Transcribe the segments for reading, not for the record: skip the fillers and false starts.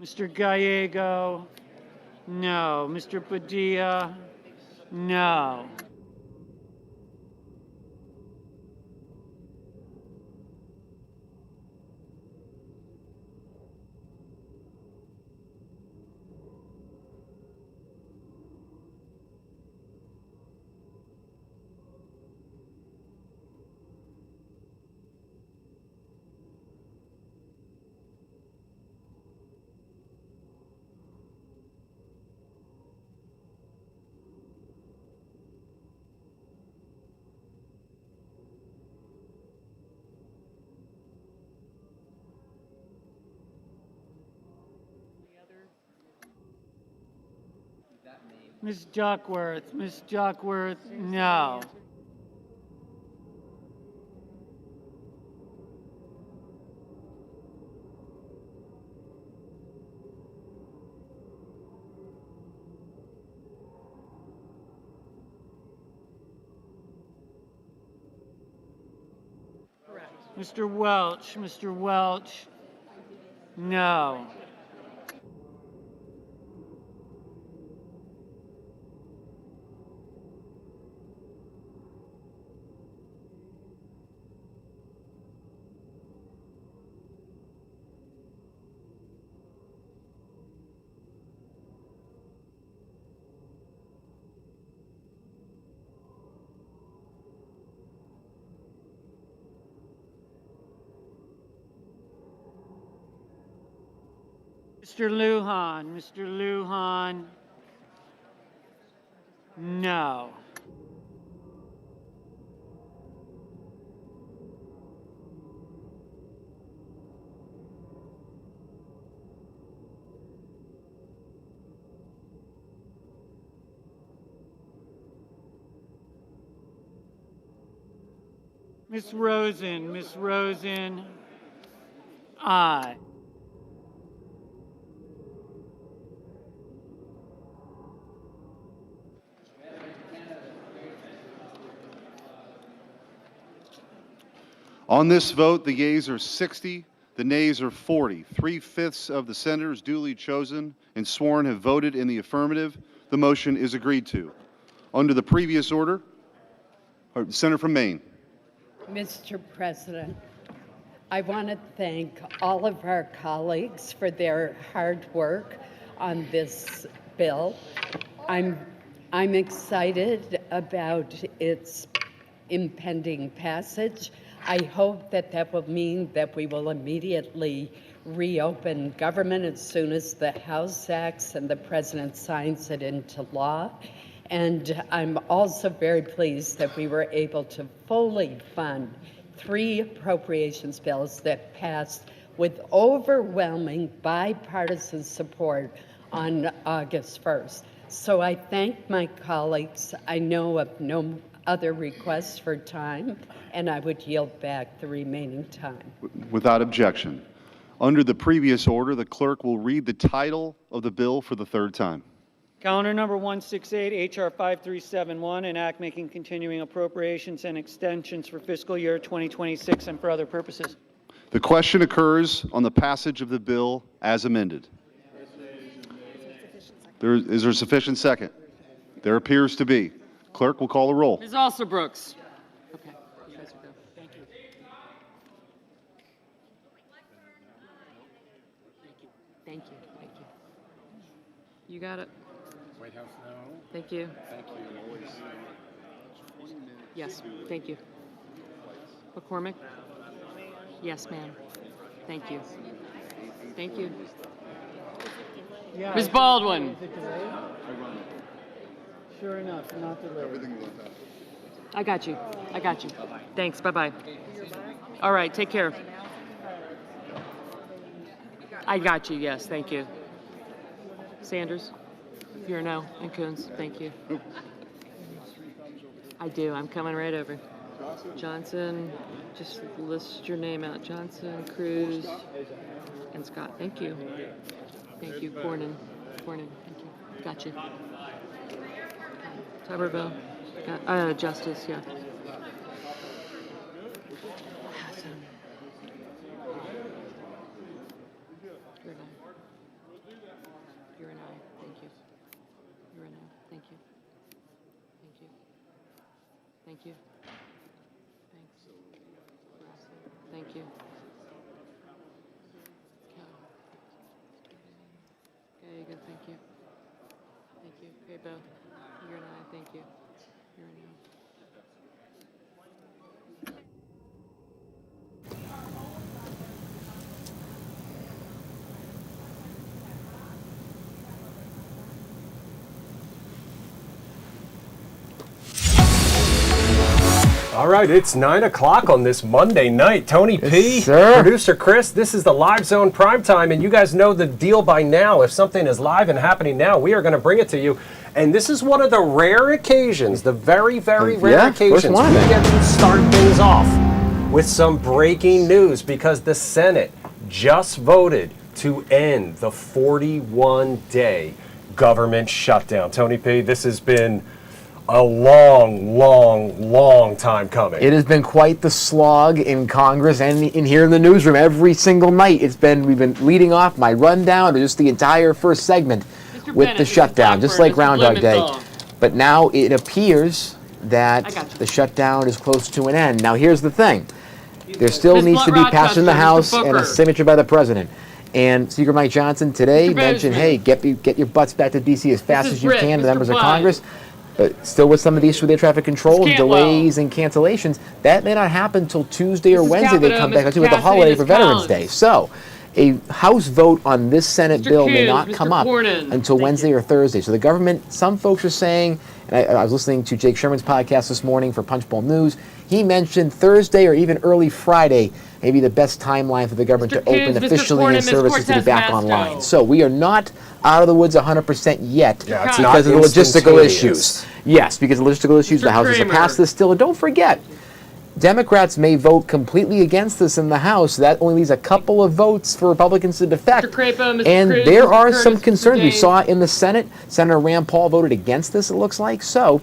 Mr. Gallego? No. Mr. Padilla? No. Ms. Duckworth? Ms. Duckworth? No. Mr. Welch? Mr. Welch? No. Mr. Lujan? Mr. Lujan? No. Ms. Rosen? Ms. Rosen? Aye. On this vote, the yeas are 60, the nays are 40. 3/5 of the senators duly chosen and sworn have voted in the affirmative. The motion is agreed to. Under the previous order, the senator from Maine. Mr. President, I want to thank all of our colleagues for their hard work on this bill. I'm excited about its impending passage. I hope that that will mean that we will immediately reopen government as soon as the House acts and the President signs it into law. And I'm also very pleased that we were able to fully fund 3 appropriations bills that passed with overwhelming bipartisan support on August 1st. So I thank my colleagues. I know of no other requests for time, and I would yield back the remaining time. Without objection. Under the previous order, the clerk will read the title of the bill for the third time. Calendar number 168, H.R. 5371, an act making continuing appropriations and extensions for fiscal year 2026 and for other purposes. The question occurs on the passage of the bill as amended. Is there sufficient second? There appears to be. Clerk will call the roll. Ms. Alsobrooks. Okay. You guys are good. Thank you. Thank you. Thank you. You got it. White House, no. Thank you. Thank you. Yes. Thank you. McCormick. Yes, ma'am. Thank you. Thank you. Yeah, Ms. Baldwin. Is it delayed? Sure enough, not delayed. I got you. I got you. Thanks. Bye-bye. All right. Take care. I got you. Yes. Thank you. Sanders. You're a no. And Coons. Thank you. I do. I'm coming right over. Johnson. Just list your name out. Johnson, Cruz, and Scott. Thank you. Thank you. Cornyn. Thank you. Got you. Tuberville. Got, Justice, yeah. Thank you. Thanks. Thank you. Okay, good, thank you. Thank you. Okay, Bo, you're an aye, thank you. You're an aye. All right, it's 9 o'clock on this Monday night. Tony P, sir. producer Chris, this is the Live Zone Primetime, and you guys know the deal by now. If something is live and happening now, we are going to bring it to you. And this is one of the rare occasions, the very, very rare Yeah, first occasions, one. we get to start things off with some breaking news because the Senate just voted to end the 41-day government shutdown. Tony P, this has been a long time coming. It has been quite the slog in Congress and in here in the newsroom every single night. We've been leading off my rundown or just the entire first segment Mr. with Bennett, the this is shutdown, just like Blackburn, Groundhog Mr. Day. Blumenthal. But now it appears that I got you. the shutdown is close to an end. Now here's the thing. There still Ms. needs to be passed in the Rochester, Mr. House and a Booker. signature by the President. And Speaker Mike Johnson today Mr. mentioned, Benjamin. hey, get your butts back to D.C. as fast Mrs. as you Britt, can, the Mr. members of Blythe. Congress. But still with some of the issues with air traffic control, Ms. delays and cancellations, that may not happen until Tuesday or Mrs. Wednesday. They Capito, come back Mr. to with the Cassidy, holiday Ms. for Veterans Collins. Day. So a House vote on this Senate Mr. bill may Coons, not Mr. come up Cornyn. until Thank Wednesday you. or Thursday. So the government, some folks are saying, and I was listening to Jake Sherman's podcast this morning for Punchbowl News, he mentioned Thursday or even early Friday may be the best timeline for the government Mr. to open Coons, Mr. officially Cornyn, and Ms. services to be back Cortez online. Masto. So we are not out of the woods 100% yet Yeah, it's because not of the logistical instantaneous. issues. Yes, because of logistical issues, Mr. the House has to Kramer. pass this still. And don't forget, Democrats may vote completely against this in the House. That only leaves a couple of votes for Republicans to defect. Mr. Crapo, Mr. And Cruz, there Mr. are Curtis, some Mr. concerns. We Dane. saw in the Senate, Senator Rand Paul voted against this, it looks like. So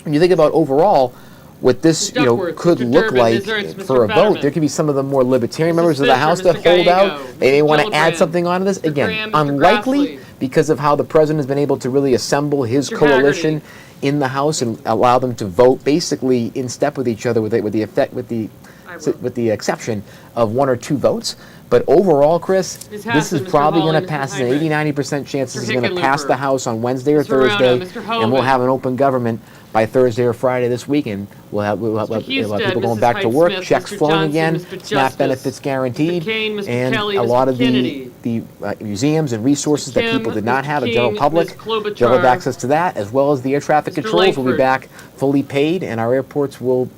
when you think about overall what this Mr. Duckworth, could Mr. look Durbin, like Ms. Ernst, Mr. for a vote, Fetterman. there could be some of the more libertarian members of the Fisher, House Mr. that hold out. Gallego, They may Mr. want to add Gillibrand, something onto this. Mr. Again, Graham, Mr. unlikely Grassley. because of how the president has been able to really assemble his Mr. coalition Haggerty. in the House and allow them to vote basically in step with each other with the exception of one or two votes. But overall, Chris, Ms. this is Hassan, Mr. probably going Holland, to Mr. pass. An Heinrich. 80-90% chance this is Mr. going to pass Hickenlooper. the House on Wednesday or Mr. Rona, Thursday, Mr. and we'll Hovind. have an open government by Thursday or Friday this weekend. We'll have Houston, people going Mrs. back to work, Hyde-Smith, checks Mr. flowing Johnson, again, Mr. SNAP Justice, benefits guaranteed, Mr. Kane, Mr. and Kelly, a Mr. lot of Kennedy. the museums and resources that Kim, people did Mr. not have, the King, general Ms. public, Klobuchar, they'll have access to that, as well as the air traffic Mr. controls will be Langford. back fully paid, and our airports will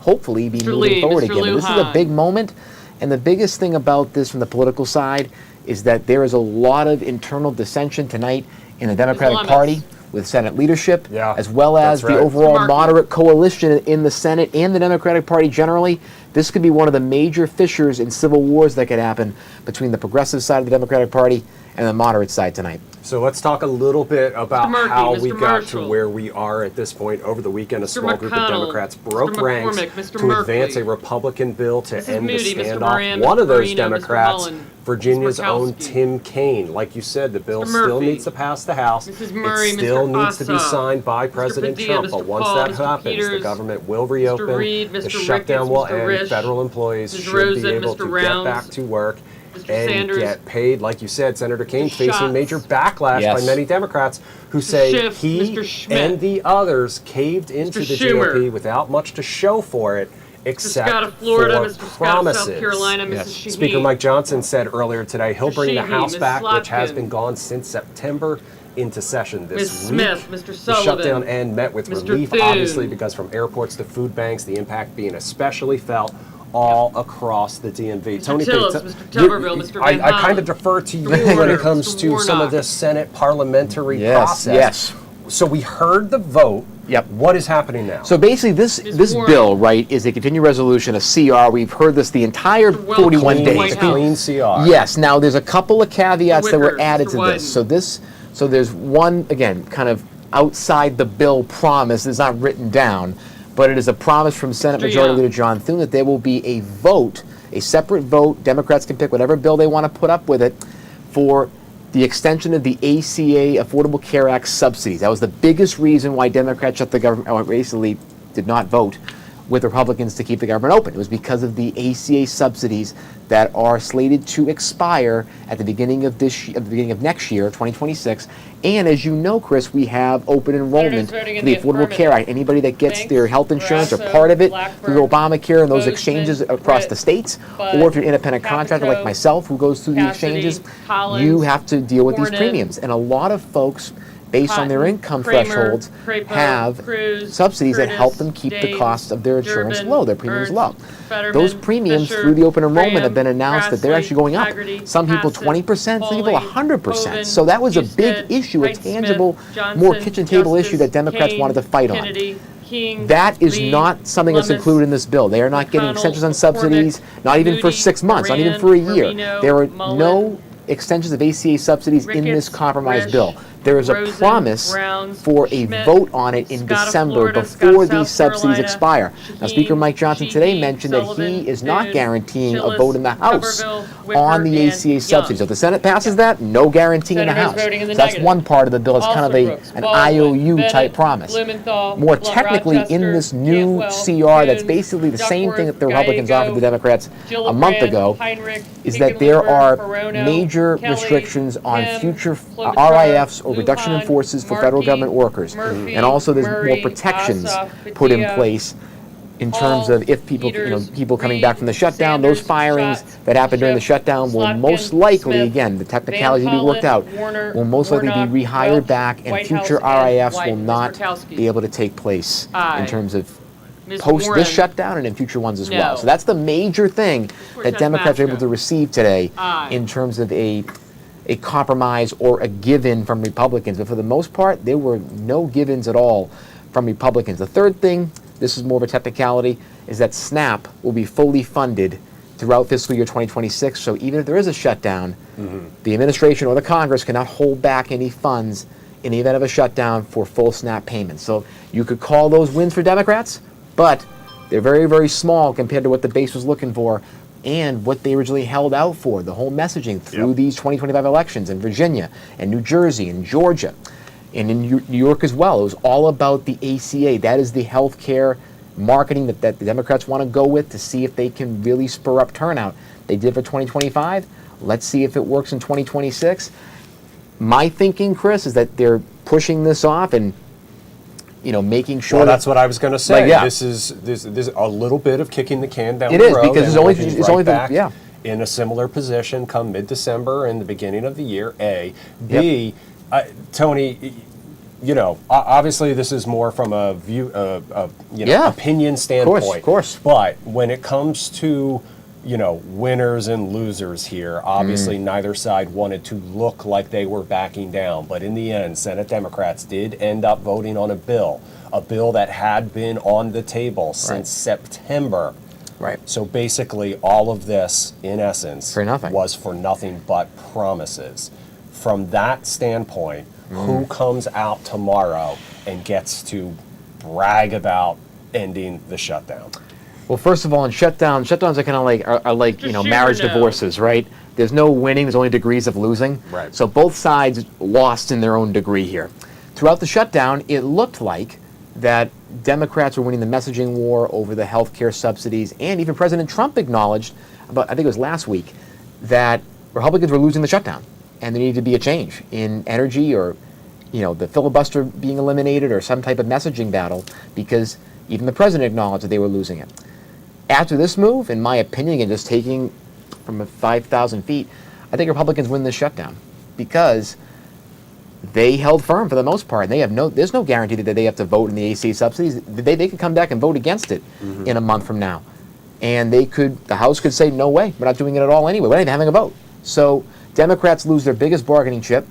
hopefully be Mr. moving Lee, forward Mr. again. But this is a Lujan. big moment, and the biggest thing about this from the political side is that there is a lot of internal dissension tonight in the Democratic Ms. Party with Senate leadership, Yeah, as well as that's the right. overall Mr. Markey. moderate coalition in the Senate and the Democratic Party generally. This could be one of the major fissures in civil wars that could happen between the progressive side of the Democratic Party and the moderate side tonight. So let's talk a little bit about Mr. Murphy, how Mr. we got Marshall. to where we are at this point. Over the weekend, a Mr. small group of McConnell, Democrats Mr. broke ranks McCormick, Mr. to advance Merkley, a Republican bill to Mrs. end Moody, the Mr. standoff. Moran, One Mr. of those Farina, Mr. Democrats, Mullen, Virginia's Mr. own Murkowski. Tim Kaine. Like you said, the bill Mr. still Murphy, needs to pass the House. Mrs. Murray, it still Mr. needs to be Assa, signed by Mr. President Padilla, Trump. But Mr. once Paul, that Mr. happens, the Peters, government will reopen. Reed, the Mr. shutdown Ricketts, will Mr. end. Risch, Federal employees Mrs. should Rosen, be able Mr. to Rounds, get back to work Mr. and Sanders, get paid. Like you said, Senator Kaine Mr. facing Schatz, major backlash Yes. by many Democrats who Mr. say Schiff, he Mr. Schmidt, and the others caved into Mr. the Schumer, GOP without much to show for it, Mr. except Scott of Florida, for Mr. Scott of promises. South Carolina, Mrs. Yes. Shaheen. Speaker Mike Johnson said earlier today he'll Mr. bring the Sheehy, House Ms. back, which has Slotkin, been gone since September, into session this Ms. week. Smith, Mr. The Sullivan, shutdown end met with Mr. relief, Thune. obviously, because from airports to food banks, the impact being especially felt all across the DMV. Mr. Tillis, Mr. you- Tuberville, Mr. Van I kind Hollen, of defer to you Mr. when Warner, it comes Mr. to some of Warnock. this Senate parliamentary Yes, process. yes. So we heard the vote. Yep. What is happening now? So basically, this Warren. bill, right, is a continuing resolution, a CR. We've heard this the entire Mr. Welch, 41 Clean days. White It's a clean CR. Yes. Now, there's a couple of caveats that were Wicker, added Mr. to Wyden. this. So there's one, again, kind of outside the bill promise. It's not written down, but it is a promise from Senate Mr. Majority Young. Leader John Thune that there will be a vote, a separate vote. Democrats can pick whatever bill they want to put up with it for the extension of the ACA Affordable Care Act subsidies. That was the biggest reason why Democrats shut the government, or basically did not vote with Republicans to keep the government open. It was because of the ACA subsidies that are slated to expire at the beginning of next year, 2026. And as you know, Chris, we have open enrollment for the Affordable Care Act. Anybody that gets their health insurance or part of it through Obamacare and those exchanges across the states, or if you're an independent contractor like myself who goes through the exchanges, you have to deal with these premiums. And a lot of folks, based on their income thresholds, have subsidies that help them keep the cost of their insurance low, their premiums low. Those premiums through the open enrollment have been announced that they're actually going up. Some people 20%, some people 100%. So that was a big issue, a tangible, more kitchen table issue that Democrats wanted to fight on. That is not something that's included in this bill. They are not getting extensions on subsidies, not even for 6 months, not even for a year. There are no extensions of ACA subsidies in this compromise bill. There is a promise for a vote on it in December before these subsidies expire. Now, Speaker Mike Johnson today mentioned that he is not guaranteeing a vote in the House on the ACA subsidies. So if the Senate passes that, no guarantee in the House. So that's one part of the bill. It's kind of an IOU type promise. More technically, in this new CR, that's basically the same thing that the Republicans offered the Democrats a month ago, is that there are major restrictions on future RIFs or reduction in forces for federal government workers. And also there's more protections put in place in terms of if people, people coming back from the shutdown, those firings that happened during the shutdown will most likely, again, the technicalities to be worked out, will most likely be rehired back, and future RIFs will not be able to take place in terms of post this shutdown and in future ones as well. So that's the major thing that Democrats are able to receive today in terms of a compromise or a give-in from Republicans. But for the most part, there were no give-ins at all from Republicans. The third thing, this is more of a technicality, is that SNAP will be fully funded throughout fiscal year 2026. So even if there is a shutdown, the administration or the Congress cannot hold back any funds in the event of a shutdown for full SNAP payments. So you could call those wins for Democrats, but they're very, very small compared to what the base was looking for and what they originally held out for, the whole messaging through these 2025 elections in Virginia and New Jersey and Georgia and in New York as well. It was all about the ACA. That is the health care marketing that the Democrats want to go with to see if they can really spur up turnout. They did for 2025. Let's see if it works in 2026. My thinking, Chris, is that they're pushing this off and making sure. Well, that's what I was going to say. Right, yeah. This is a little bit of kicking the can down It the is, road. because it's only the in a similar position come mid-December and the beginning of the year. A, B, Tony. Obviously this is more from a view, opinion standpoint. Of course. But when it comes to winners and losers here. Obviously, neither side wanted to look like they were backing down. But in the end, Senate Democrats did end up voting on a bill that had been on the table since September. Right. So basically, all of this, in essence, was for nothing but promises. From that standpoint, who comes out tomorrow and gets to brag about ending the shutdown? Well, first of all, in shutdowns are kind of like marriage divorces, right? There's no winning, there's only degrees of losing. Right. So both sides lost in their own degree here. Throughout the shutdown, it looked like that Democrats were winning the messaging war over the health care subsidies, and even President Trump acknowledged, I think it was last week, that Republicans were losing the shutdown, and there needed to be a change in energy or, the filibuster being eliminated or some type of messaging battle, because even the president acknowledged that they were losing it. After this move, in my opinion, again, just taking from 5,000 feet, I think Republicans win this shutdown because they held firm for the most part. And there's no guarantee that they have to vote in the ACA subsidies. They could come back and vote against it in a month from now. And the House could say, no way, we're not doing it at all anyway. We're not even having a vote. So Democrats lose their biggest bargaining chip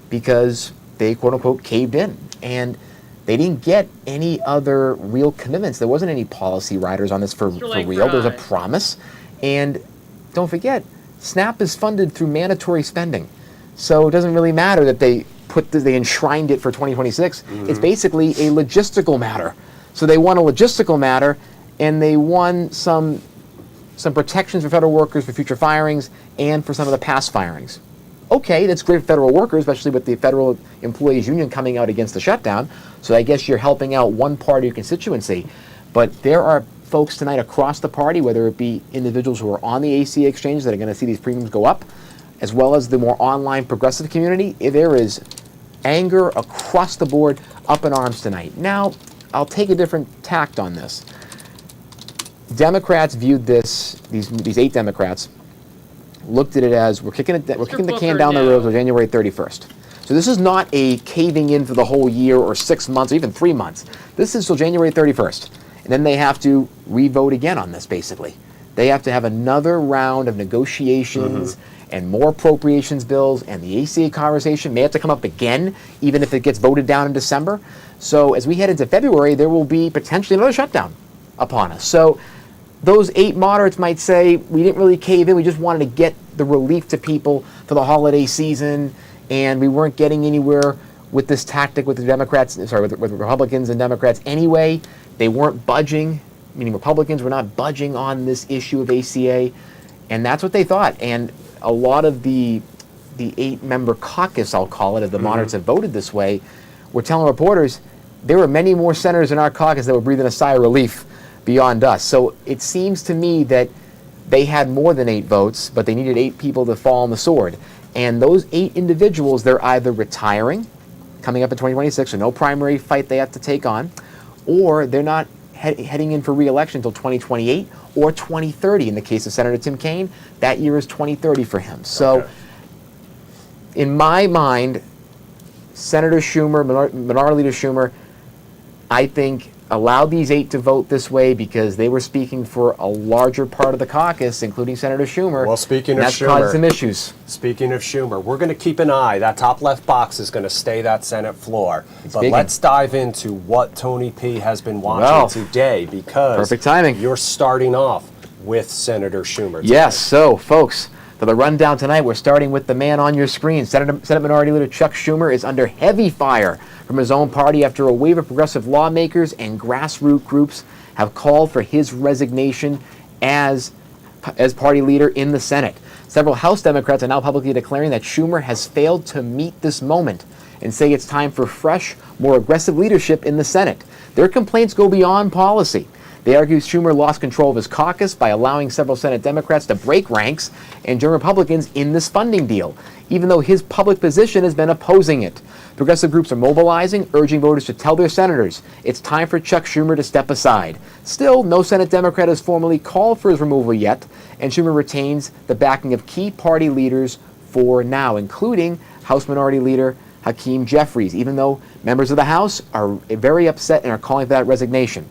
because they, quote unquote, caved in. And they didn't get any other real commitments. There wasn't any policy riders on this for real. There's a promise. And don't forget, SNAP is funded through mandatory spending. So it doesn't really matter that they enshrined it for 2026. It's basically a logistical matter. So they won a logistical matter, and they won some protections for federal workers for future firings and for some of the past firings. Okay, that's great for federal workers, especially with the Federal Employees Union coming out against the shutdown. So I guess you're helping out one part of your constituency. But there are folks tonight across the party, whether it be individuals who are on the ACA exchange that are going to see these premiums go up, as well as the more online progressive community. There is anger across the board, up in arms tonight. Now, I'll take a different tact on this. Democrats viewed this, these 8 Democrats, looked at it as we're kicking the can down the road until January 31st. So this is not a caving in for the whole year or 6 months or even 3 months. This is till January 31st. And then they have to re-vote again on this, basically. They have to have another round of negotiations and more appropriations bills, and the ACA conversation may have to come up again, even if it gets voted down in December. So as we head into February, there will be potentially another shutdown upon us. So those 8 moderates might say, we didn't really cave in, we just wanted to get the relief to people for the holiday season, and we weren't getting anywhere with this tactic with the Democrats, with Republicans and Democrats anyway. They weren't budging, meaning Republicans were not budging on this issue of ACA, and that's what they thought. And a lot of the 8-member caucus, I'll call it, of the moderates have voted this way. We're telling reporters there were many more senators in our caucus that were breathing a sigh of relief beyond us. So it seems to me that they had more than 8 votes, but they needed 8 people to fall on the sword. And those 8 individuals, they're either retiring, coming up in 2026, so no primary fight they have to take on, or they're not heading in for re-election until 2028 or 2030. In the case of Senator Tim Kaine, that year is 2030 for him. So in my mind, Senator Schumer, Minority Leader Schumer, I think allowed these 8 to vote this way because they were speaking for a larger part of the caucus, including Senator Schumer. Well, speaking of that's Schumer, caused some issues. Speaking of Schumer, we're going to keep an eye. That top left box is going to stay that Senate floor. But Speaking. let's dive into what Tony P. has been watching today, because perfect timing. You're starting off with Senator Schumer today. Yes, so folks, for the rundown tonight, we're starting with the man on your screen. Senate Minority Leader Chuck Schumer is under heavy fire from his own party after a wave of progressive lawmakers and grassroots groups have called for his resignation as party leader in the Senate. Several House Democrats are now publicly declaring that Schumer has failed to meet this moment and say it's time for fresh, more aggressive leadership in the Senate. Their complaints go beyond policy. They argue Schumer lost control of his caucus by allowing several Senate Democrats to break ranks and join Republicans in this funding deal, even though his public position has been opposing it. Progressive groups are mobilizing, urging voters to tell their senators it's time for Chuck Schumer to step aside. Still, no Senate Democrat has formally called for his removal yet, and Schumer retains the backing of key party leaders for now, including House Minority Leader Hakeem Jeffries, even though members of the House are very upset and are calling for that resignation.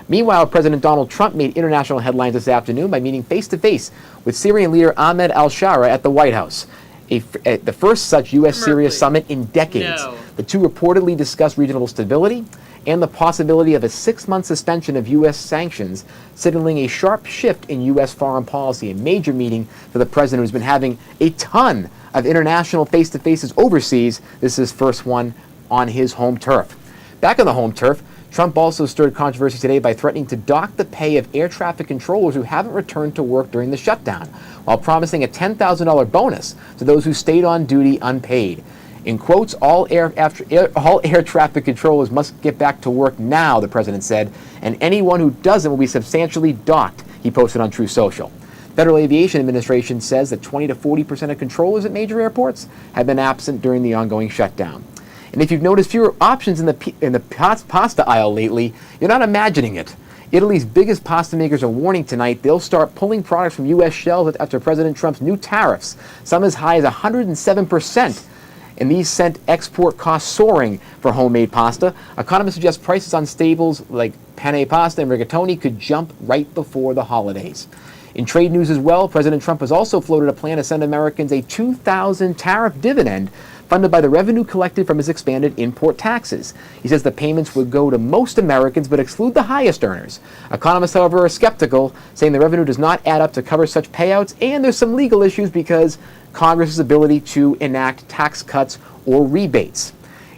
Meanwhile, President Donald Trump made international headlines this afternoon by meeting face-to-face with Syrian leader Ahmed al-Shara at the White House, the first such U.S.-Syria summit in decades. No. The two reportedly discussed regional stability and the possibility of a 6-month suspension of U.S. sanctions, signaling a sharp shift in U.S. foreign policy, a major meeting for the president who's been having a ton of international face-to-faces overseas. This is his first one on his home turf. Back on the home turf, Trump also stirred controversy today by threatening to dock the pay of air traffic controllers who haven't returned to work during the shutdown, while promising a $10,000 bonus to those who stayed on duty unpaid. In quotes, all air traffic controllers must get back to work now, the president said, and anyone who doesn't will be substantially docked, he posted on Truth Social. Federal Aviation Administration says that 20 to 40% of controllers at major airports have been absent during the ongoing shutdown. And if you've noticed fewer options in the pasta aisle lately, you're not imagining it. Italy's biggest pasta makers are warning tonight they'll start pulling products from U.S. shelves after President Trump's new tariffs, some as high as 107%. And these sent export costs soaring for homemade pasta. Economists suggest prices on staples like penne pasta and rigatoni could jump right before the holidays. In trade news as well, President Trump has also floated a plan to send Americans a $2,000 tariff dividend funded by the revenue collected from his expanded import taxes. He says the payments would go to most Americans but exclude the highest earners. Economists, however, are skeptical, saying the revenue does not add up to cover such payouts, and there's some legal issues because Congress's ability to enact tax cuts or rebates.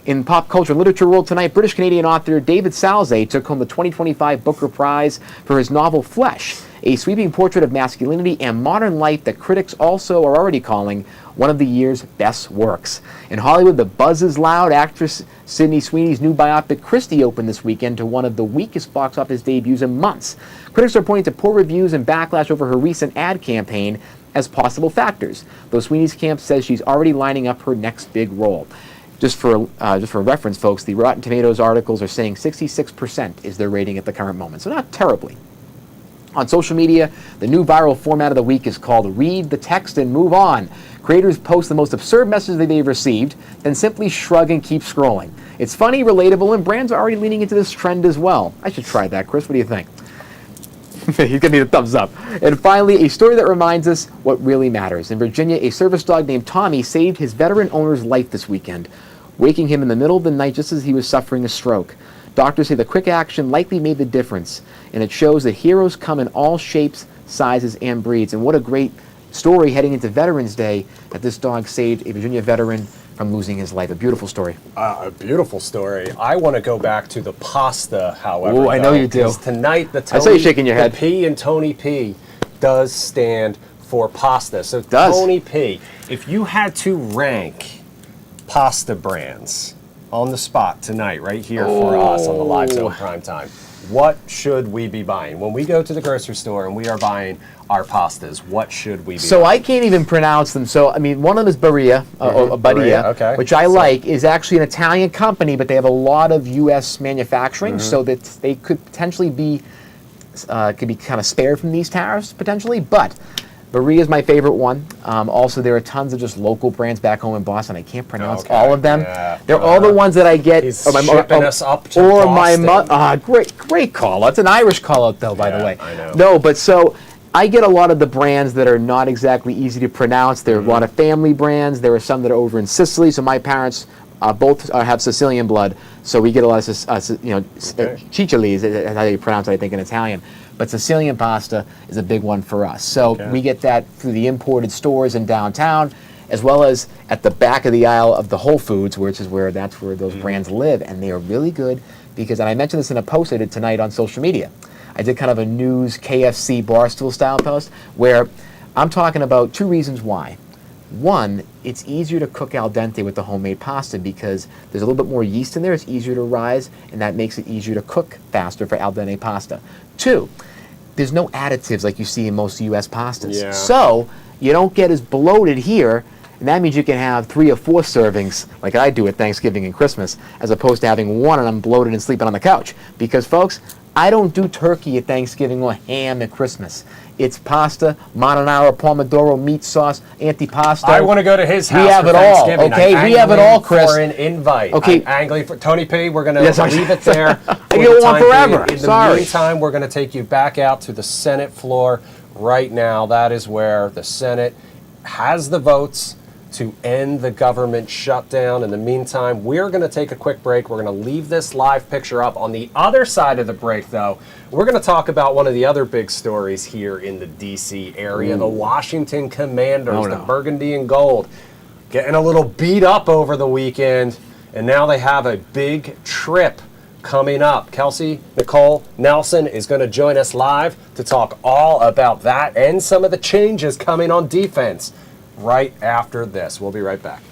In pop culture and literature world tonight, British-Canadian author David Salzay took home the 2025 Booker Prize for his novel Flesh, a sweeping portrait of masculinity and modern life that critics also are already calling one of the year's best works. In Hollywood, the buzz is loud. Actress Sydney Sweeney's new biopic Christie opened this weekend to one of the weakest box office debuts in months. Critics are pointing to poor reviews and backlash over her recent ad campaign as possible factors, though Sweeney's camp says she's already lining up her next big role. Just for reference, folks, the Rotten Tomatoes articles are saying 66% is their rating at the current moment, so not terribly. On social media, the new viral format of the week is called Read the Text and Move On. Creators post the most absurd messages that they've received, then simply shrug and keep scrolling. It's funny, relatable, and brands are already leaning into this trend as well. I should try that, Chris. What do you think? He's gonna need a thumbs up. And finally, a story that reminds us what really matters. In Virginia, a service dog named Tommy saved his veteran owner's life this weekend, waking him in the middle of the night just as he was suffering a stroke. Doctors say the quick action likely made the difference, and it shows that heroes come in all shapes, sizes, and breeds. And what a great story heading into Veterans Day that this dog saved a Virginia veteran from losing his life. A beautiful story. A beautiful story. I want to go back to the pasta, however. Ooh, I know you do. Because tonight, the I saw you shaking your head. The P in Tony P does stand for pasta. So Does. Tony P, if you had to rank pasta brands on the spot tonight, right here for us on the Live Zone Primetime, what should we be buying? When we go to the grocery store and we are buying our pastas, what should we be So buying? I can't even pronounce them. So, I mean, one of them is Barilla, or Badia, okay. which I like, is actually an Italian company, but they have a lot of U.S. manufacturing, so that they could potentially be, could be kind of spared from these tariffs, potentially, but Barilla is my favorite one. Also, there are tons of just local brands back home in Boston. I can't pronounce all of them. Yeah. They're all the ones that I get. He's shipping us up to or Boston. my great call out. It's an Irish call out, though, by the Yeah, way. I know. No, but so I get a lot of the brands that are not exactly easy to pronounce. There are a lot of family brands. There are some that are over in Sicily. So my parents both have Sicilian blood, so we get a lot of ciccioli is how you pronounce it, I think, in Italian. But Sicilian pasta is a big one for us. So we get that through the imported stores in downtown, as well as at the back of the aisle of the Whole Foods, that's where those brands live, and they are really good because, and I mentioned this in a post I did tonight on social media. I did kind of a news KFC Barstool style post where I'm talking about two reasons why. One, it's easier to cook al dente with the homemade pasta because there's a little bit more yeast in there. It's easier to rise, and that makes it easier to cook faster for al dente pasta. Two, there's no additives like you see in most U.S. pastas. Yeah. So you don't get as bloated here, and that means you can have 3 or 4 servings like I do at Thanksgiving and Christmas, as opposed to having one and I'm bloated and sleeping on the couch. Because, folks, I don't do turkey at Thanksgiving or ham at Christmas. It's pasta, marinara, pomodoro, meat sauce, antipasto. I want to go to his house. We have for it all, Thanksgiving. okay? I'm We have it all, angling Chris. For an invite. Okay. I'm angling for Tony P. We're going to Yes, leave it there. I for get the one time forever. being. In Sorry. the meantime, we're going to take you back out to the Senate floor right now. That is where the Senate has the votes to end the government shutdown. In the meantime, we're going to take a quick break. We're going to leave this live picture up. On the other side of the break, though, we're going to talk about one of the other big stories here in the D.C. area, the Washington Commanders, the burgundy and gold, getting a little beat up over the weekend, and now they have a big trip coming up. Kelsey Nicole Nelson is going to join us live to talk all about that and some of the changes coming on defense right after this. We'll be right back.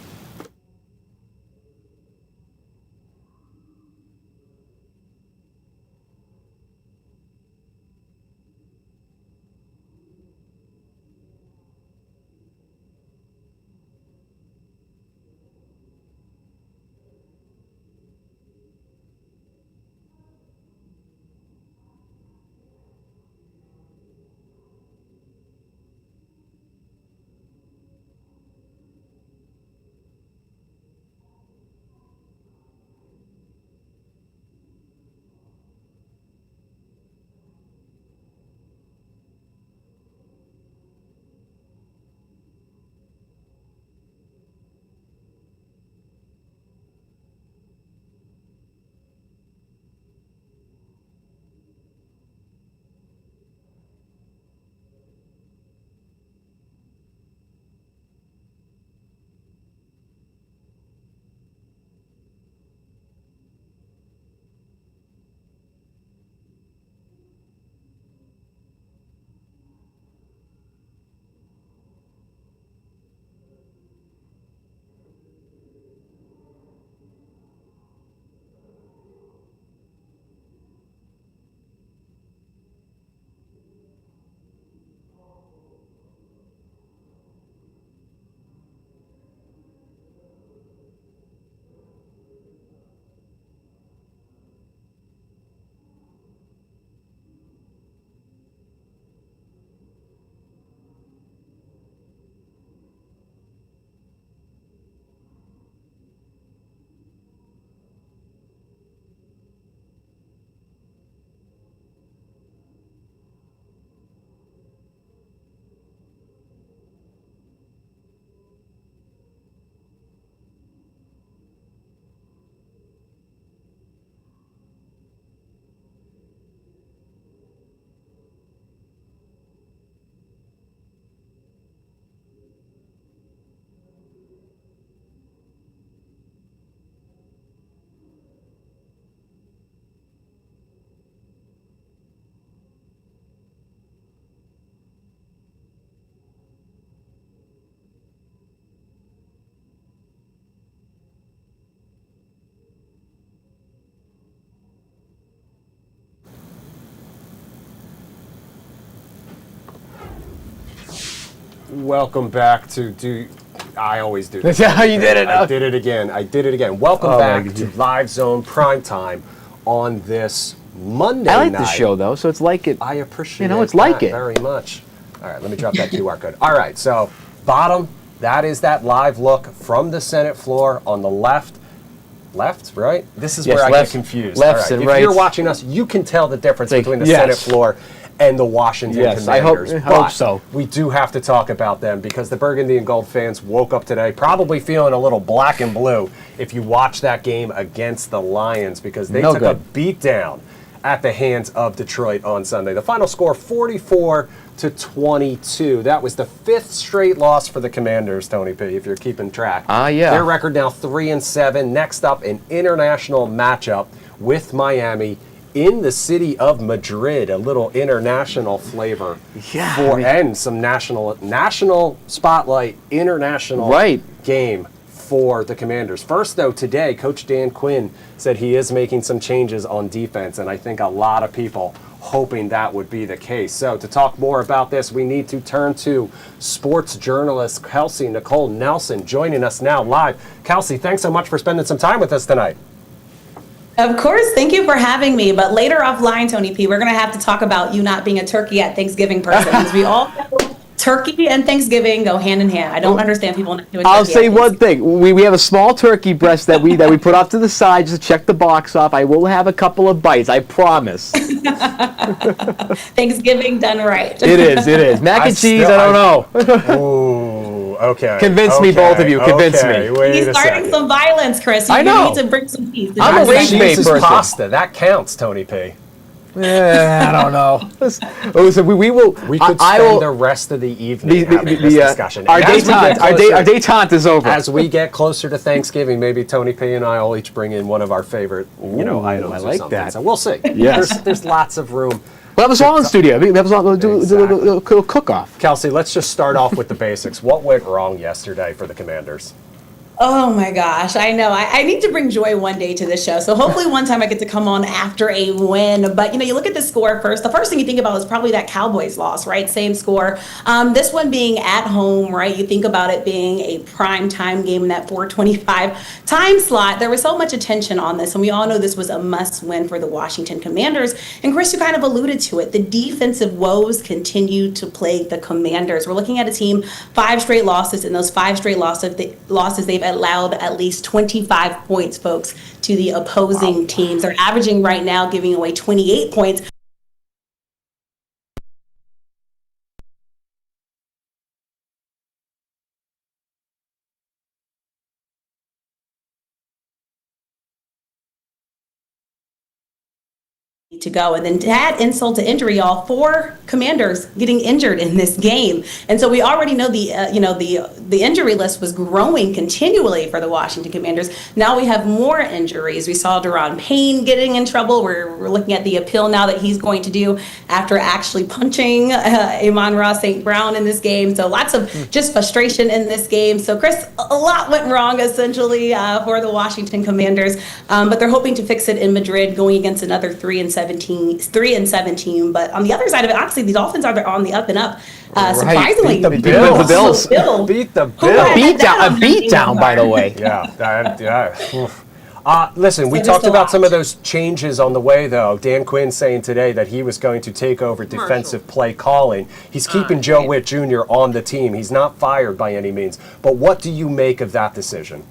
Welcome back to I always do this. That's how you did it. I did it again. Welcome Oh, back my to God. Live Zone Primetime on this Monday I like night. the show though, so it's like it. I appreciate it's like that it. very much. All right, let me drop that QR code. All right, so bottom, that is that live look from the Senate floor on the left. Left, right? This is Yes, where I left- get confused. lefts All right. and If you're rights. watching us, you can tell the difference Like, between the yes. Senate floor and the Washington Yes, I hope- Commanders. I hope But so. we do have to talk about them because the Burgundy and Gold fans woke up today probably feeling a little black and blue if you watch that game against the Lions because they No took good. a beat down at the hands of Detroit on Sunday. The final score 44-22. That was the 5th straight loss for the Commanders, Tony P, if you're keeping track. Yeah. Their record now 3-7. Next up, an international matchup with Miami in the city of Madrid. A little international flavor Yeah, for I mean- and some national spotlight international Right. game for the Commanders. First, though, today, Coach Dan Quinn said he is making some changes on defense, and I think a lot of people hoping that would be the case. So to talk more about this, we need to turn to sports journalist Kelsey Nicole Nelson joining us now live. Kelsey, thanks so much for spending some time with us tonight. Of course, thank you for having me. But later offline, Tony P, we're going to have to talk about you not being a turkey at Thanksgiving person because we all know turkey and Thanksgiving go hand in hand. I don't understand people not doing turkey. I'll say at one thing. We have a small turkey breast that we put off to the side just to check the box off. I will have a couple of bites. I promise. Thanksgiving done right. It is. Mac and cheese. I don't know. Ooh, okay. Convince me, both of you. Convince me. Wait He's a starting second. some violence, Chris. You I know. need to bring some peace. I'm a Mac and rage bait cheese is person. pasta. That counts, Tony P. I don't know. So we will. We could I spend will. the rest of the evening having this discussion. Our And as we get détente is over. As we get closer to Thanksgiving, maybe Tony P and I will each bring in one of our favorite, items. I or like something. that. So we'll see. Yes. There's lots of room. We'll have us all in the studio. We'll have us all do a little cook-off. Kelsey, let's just start off with the basics. What went wrong yesterday for the Commanders? Oh my gosh, I know. I need to bring joy one day to this show. So hopefully one time I get to come on after a win. But you look at the score first. The first thing you think about is probably that Cowboys loss, right? Same score. This one being at home, right? You think about it being a prime time game in that 4:25 time slot. There was so much attention on this, and we all know this was a must win for the Washington Commanders. And Chris, you kind of alluded to it. The defensive woes continue to plague the Commanders. We're looking at a team 5 straight losses, and those 5 straight losses they've allowed at least 25 points, folks, to the opposing teams. They're averaging right now, giving away 28 points. To go, and then to add insult to injury, y'all, 4 Commanders getting injured in this game, and so we already know the injury list was growing continually for the Washington Commanders. Now we have more injuries. We saw Deron Payne getting in trouble. We're looking at the appeal now that he's going to do after actually punching Amon-Ra St. Brown in this game. So lots of just frustration in this game. So Chris, a lot went wrong essentially for the Washington Commanders, but they're hoping to fix it in Madrid, going against another 3-7 team. But on the other side of it, honestly, the Dolphins are on the up and up. Surprisingly, Beat the Bills. Beat the Who had Bills. that A on beat down, by the way. Listen, we So talked just a about some lot. of those changes on the way, though. Dan Quinn saying today that he was going to take over defensive play calling. He's keeping Joe Witt Jr. on the team. He's not fired by any means. But what do you make of that decision?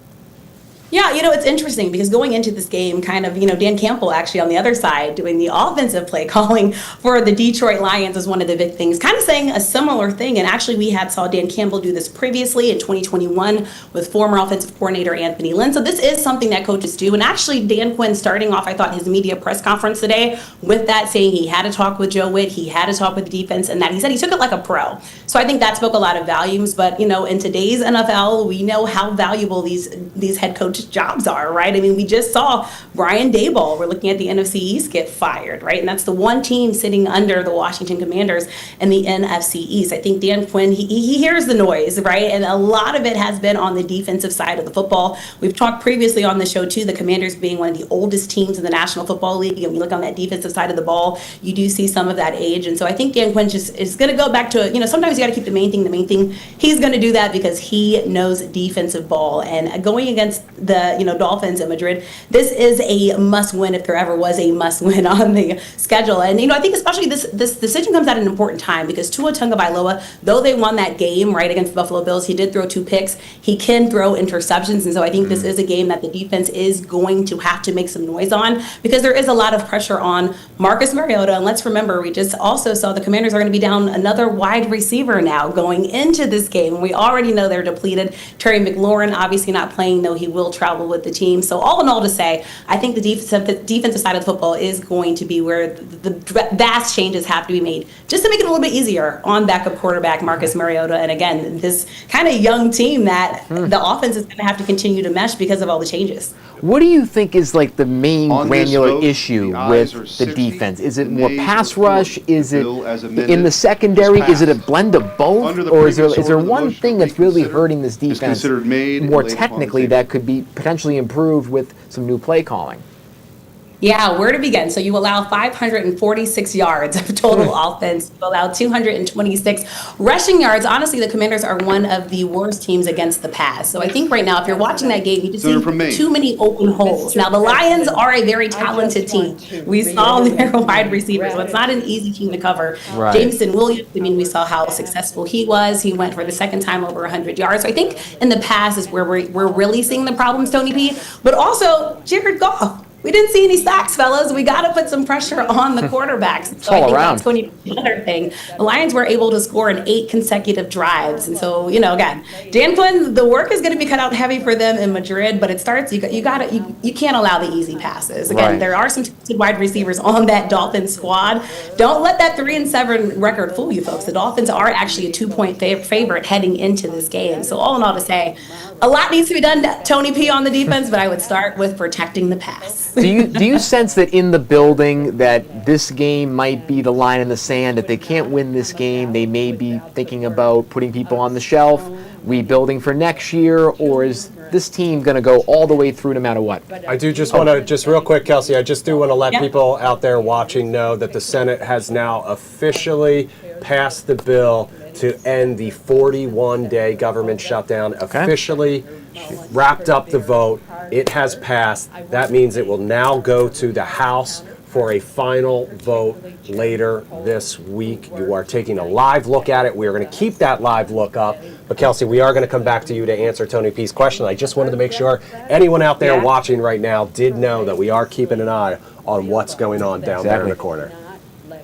Yeah, it's interesting because going into this game, kind of, Dan Campbell actually on the other side doing the offensive play calling for the Detroit Lions is one of the big things, kind of saying a similar thing. And actually we saw Dan Campbell do this previously in 2021 with former offensive coordinator Anthony Lynn. So this is something that coaches do. And actually Dan Quinn starting off, I thought, his media press conference today with that, saying he had to talk with Joe Witt, he had to talk with the defense, and that he said he took it like a pro. So I think that spoke a lot of volumes. But, in today's NFL, we know how valuable these head coaches coach jobs are, right? I mean, we just saw Brian Daboll, we're looking at the NFC East, get fired, right? And that's the one team sitting under the Washington Commanders in the NFC East. I think Dan Quinn, he hears the noise, right? And a lot of it has been on the defensive side of the football. We've talked previously on the show too, the Commanders being one of the oldest teams in the National Football League. And we look on that defensive side of the ball, you do see some of that age. And so I think Dan Quinn just is going to go back to, sometimes you got to keep the main thing the main thing. He's going to do that because he knows defensive ball. And going against the, Dolphins in Madrid, this is a must win if there ever was a must win on the schedule. And, I think especially this decision comes at an important time because Tua Tagovailoa, though they won that game right against the Buffalo Bills, he did throw 2 picks. He can throw interceptions. And so I think this is a game that the defense is going to have to make some noise on because there is a lot of pressure on Marcus Mariota. And let's remember, we just also saw the Commanders are going to be down another wide receiver now going into this game. We already know they're depleted. Terry McLaurin obviously not playing, though he will travel with the team. So all in all to say, I think the defensive side of the football is going to be where the vast changes have to be made just to make it a little bit easier on backup quarterback Marcus Mariota. And again, this kind of young team that the offense is going to have to continue to mesh because of all the changes. What do you think is like the main On this granular vote, issue the ayes are with the 60, defense? Is it the more nays pass are rush? 40. Is it Bill as amended in the secondary? is Is it a passed. blend of both? Under the Or is there previous one order, the motion thing to that's really reconsider hurting this is defense considered made and more laid upon the technically table. that could be potentially improved with some new play calling? Yeah, where to begin? So you allow 546 yards of total offense. You allow 226 rushing yards. Honestly, the Commanders are one of the worst teams against the pass. So I think right now, if you're watching that game, you just Senator from Maine. see too many open holes. Now, the Lions are a very talented team. We saw their wide receivers, so it's not an easy team to cover. Right. Jameson Williams, we saw how successful he was. He went for the second time over 100 yards. So I think in the past is where we're really seeing the problems, Tony P. But also, Jared Goff. We didn't see any sacks, fellas. We got to put some pressure on the quarterbacks. So I think that's going to be another thing. The Lions were able to score in 8 consecutive drives. And so, again, Dan Quinn, the work is going to be cut out heavy for them in Madrid, but it starts, you can't allow the easy passes. Again, Right. there are some talented wide receivers on that Dolphins squad. Don't let that 3-7 record fool you, folks. The Dolphins are actually a 2-point favorite heading into this game. So all in all to say, a lot needs to be done, Tony P, on the defense, but I would start with protecting the pass. Do you sense that in the building that this game might be the line in the sand, that they can't win this game, they may be thinking about putting people on the shelf, rebuilding for next year, or is this team going to go all the way through no matter what? I do just want to, just real quick, Kelsey, I just do want to let Yeah. people out there watching know that the Senate has now officially passed the bill to end the 41-day government shutdown, officially wrapped up the vote. It has passed. That means it will now go to the House for a final vote later this week. You are taking a live look at it. We are going to keep that live look up. But Kelsey, we are going to come back to you to answer Tony P's question. I just wanted to make sure anyone out there watching right now did know that we are keeping an eye on what's going on down there in the corner.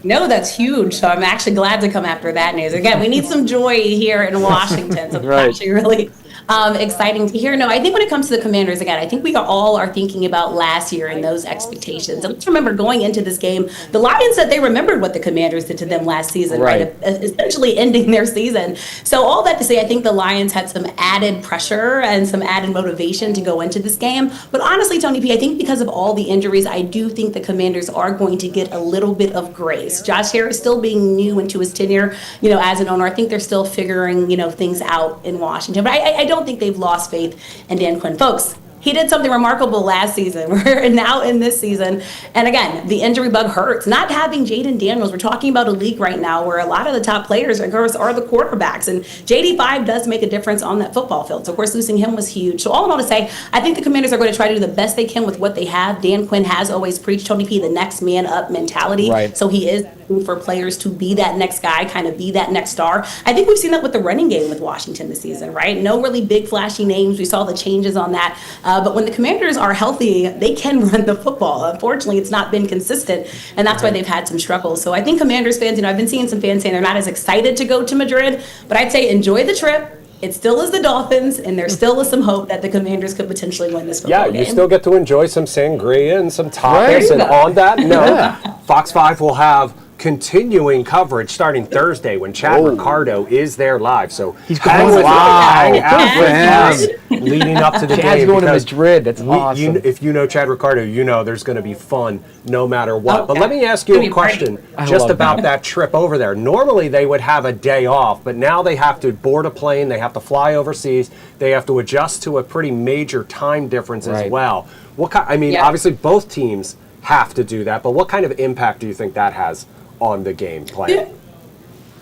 No, that's huge. So I'm actually glad to come after that news. Again, we need some joy here in Washington. So it's actually really exciting to hear. No, I think when it comes to the Commanders, again, I think we all are thinking about last year and those expectations. And let's remember going into this game, the Lions said they remembered what the Commanders did to them last season, right? Essentially ending their season. So all that to say, I think the Lions had some added pressure and some added motivation to go into this game. But honestly, Tony P, I think because of all the injuries, I do think the Commanders are going to get a little bit of grace. Josh Harris still being new into his tenure, as an owner. I think they're still figuring, things out in Washington. But I don't think they've lost faith in Dan Quinn. Folks, he did something remarkable last season. We're now in this season. And again, the injury bug hurts. Not having Jaden Daniels, we're talking about a league right now where a lot of the top players, of course, are the quarterbacks. And JD5 does make a difference on that football field. So, of course, losing him was huge. So all in all to say, I think the Commanders are going to try to do the best they can with what they have. Dan Quinn has always preached, Tony P, the next man up mentality. Right. So he is looking for players to be that next guy, kind of be that next star. I think we've seen that with the running game with Washington this season, right? No really big flashy names. We saw the changes on that. But when the Commanders are healthy, they can run the football. Unfortunately, it's not been consistent, and that's why they've had some struggles. So I think Commanders fans, I've been seeing some fans saying they're not as excited to go to Madrid, but I'd say enjoy the trip. It still is the Dolphins, and there still is some hope that the Commanders could potentially win this football game. Yeah, you still get to enjoy some sangria and some tapas, and on that note, Fox 5 will have continuing coverage starting Thursday when Chad Ricardo is there live. So He's hang going. with Wow. hang out Good for with us leading up to the Chad's game. going to because Madrid. That's awesome. if you know Chad Ricardo, you know there's going to be fun no matter what. Oh, But yeah. let me ask you It's a gonna be great. question just love about that. that trip over there. Normally they would have a day off, but now they have to board a plane, they have to fly overseas, they have to adjust to a pretty major time difference as Right. well. I mean, Yeah. obviously both teams have to do that, but what kind of impact do you think that has on the game plan?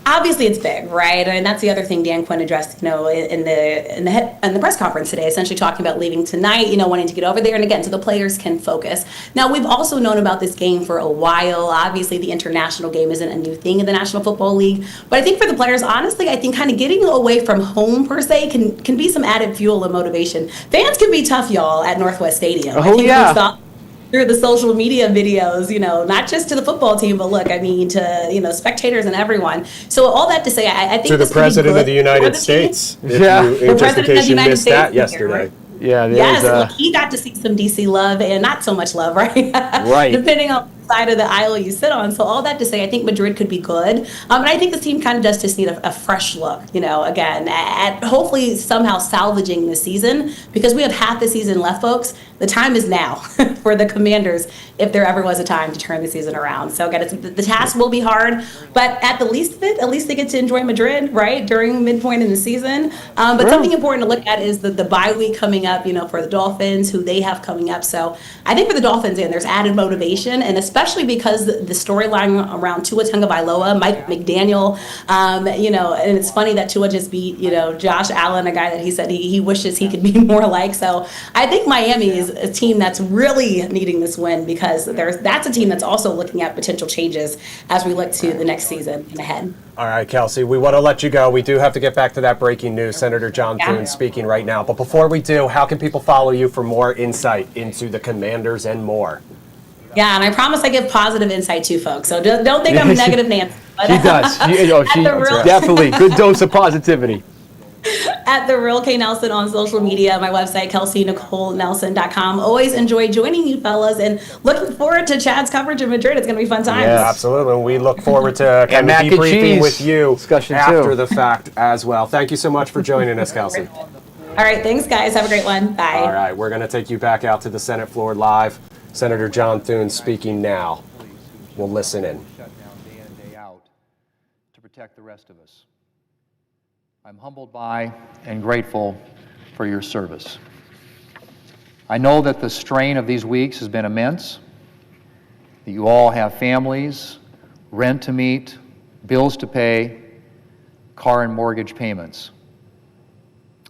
Obviously, it's big, right? And that's the other thing Dan Quinn addressed, in the press conference today, essentially talking about leaving tonight, wanting to get over there, and again, so the players can focus. Now, we've also known about this game for a while. Obviously, the international game isn't a new thing in the National Football League, but I think for the players, honestly, I think kind of getting away from home per se can be some added fuel and motivation. Fans can be tough, y'all, at Northwest Stadium. I Oh, think yeah. we saw through the social media videos, not just to the football team, but look, I mean, to, spectators and everyone. So all that to say, I think To the this could be President good of the for United team. States, Yeah. The just in President of case the you United missed that States yesterday. here. Yeah, Yes, there's look, he got to see some DC love and not so much love, right? Right. Depending on the side of the aisle you sit on. So all that to say, I think Madrid could be good. And I think this team kind of does just need a fresh look, again, at hopefully somehow salvaging the season, because we have half the season left, folks. The time is now for the Commanders, if there ever was a time to turn the season around. So again, the task will be hard, but at the least of it, at least they get to enjoy Madrid, right, during midpoint in the season. But something important to look at is the bye week coming up, for the Dolphins, who they have coming up. So I think for the Dolphins, there's added motivation, and especially because the storyline around Tua Tagovailoa, Mike McDaniel, and it's funny that Tua just beat, Josh Allen, a guy that he said he wishes he could be more like. So I think Miami is a team that's really needing this win, because that's a team that's also looking at potential changes as we look to the next season and ahead. All right, Kelsey, we want to let you go. We do have to get back to that breaking news. Senator John Yeah. Thune speaking right now. But before we do, how can people follow you for more insight into the Commanders and more? Yeah, and I promise I give positive insight too, folks. So don't think I'm a negative Nancy. But She does. She the real- definitely good dose of positivity. At The Real K Nelson on social media, my website, KelseyNicoleNelson.com. Always enjoy joining you fellas, and looking forward to Chad's coverage in Madrid. It's going to be fun times. Yeah. Absolutely. We look forward to kind of mac and debriefing cheese with you discussion, after too. the fact as well. Thank you so much for joining us, Kelsey. All right, thanks, guys. Have a great one. Bye. All right, we're going to take you back out to the Senate floor live. Senator John Thune speaking now. We'll listen in. Shutdown day in and day out to protect the rest of us. I'm humbled by and grateful for your service. I know that the strain of these weeks has been immense, that you all have families, rent to meet, bills to pay, car and mortgage payments.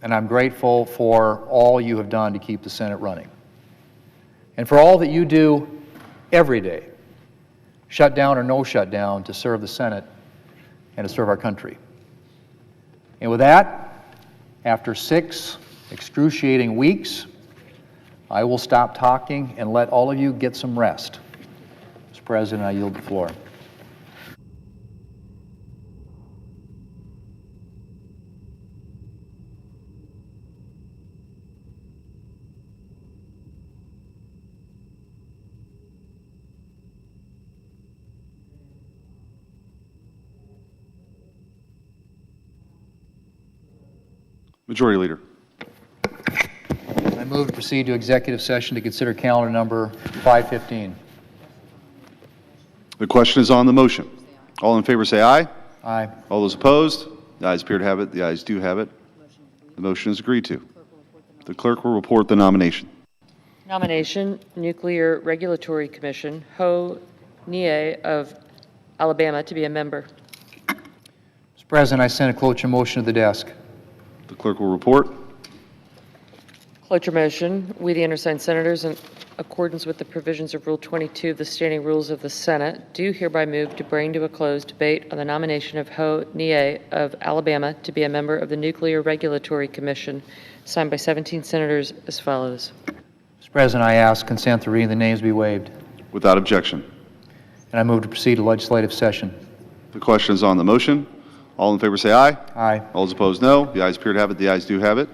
And I'm grateful for all you have done to keep the Senate running. And for all that you do every day, shutdown or no shutdown, to serve the Senate and to serve our country. And with that, after 6 excruciating weeks, I will stop talking and let all of you get some rest. Mr. President, I yield the floor. Majority Leader. I move to proceed to executive session to consider calendar number 515. The question is on the motion. All in favor say aye. Aye. All those opposed? The ayes appear to have it. The ayes do have it. The motion is agreed to. The clerk will report the nomination. Nomination, Nuclear Regulatory Commission, Ho Nie of Alabama to be a member. Mr. President, I send a cloture motion to the desk. The clerk will report. Cloture motion, we the undersigned senators, in accordance with the provisions of Rule 22 of the Standing Rules of the Senate, do hereby move to bring to a close debate on the nomination of Ho Nie of Alabama to be a member of the Nuclear Regulatory Commission, signed by 17 senators as follows. Mr. President, I ask consent to reading the names be waived, Without objection. and I move to proceed to legislative session. The question is on the motion. All in favor say aye. Aye. All those opposed, no. The ayes appear to have it. The ayes do have it.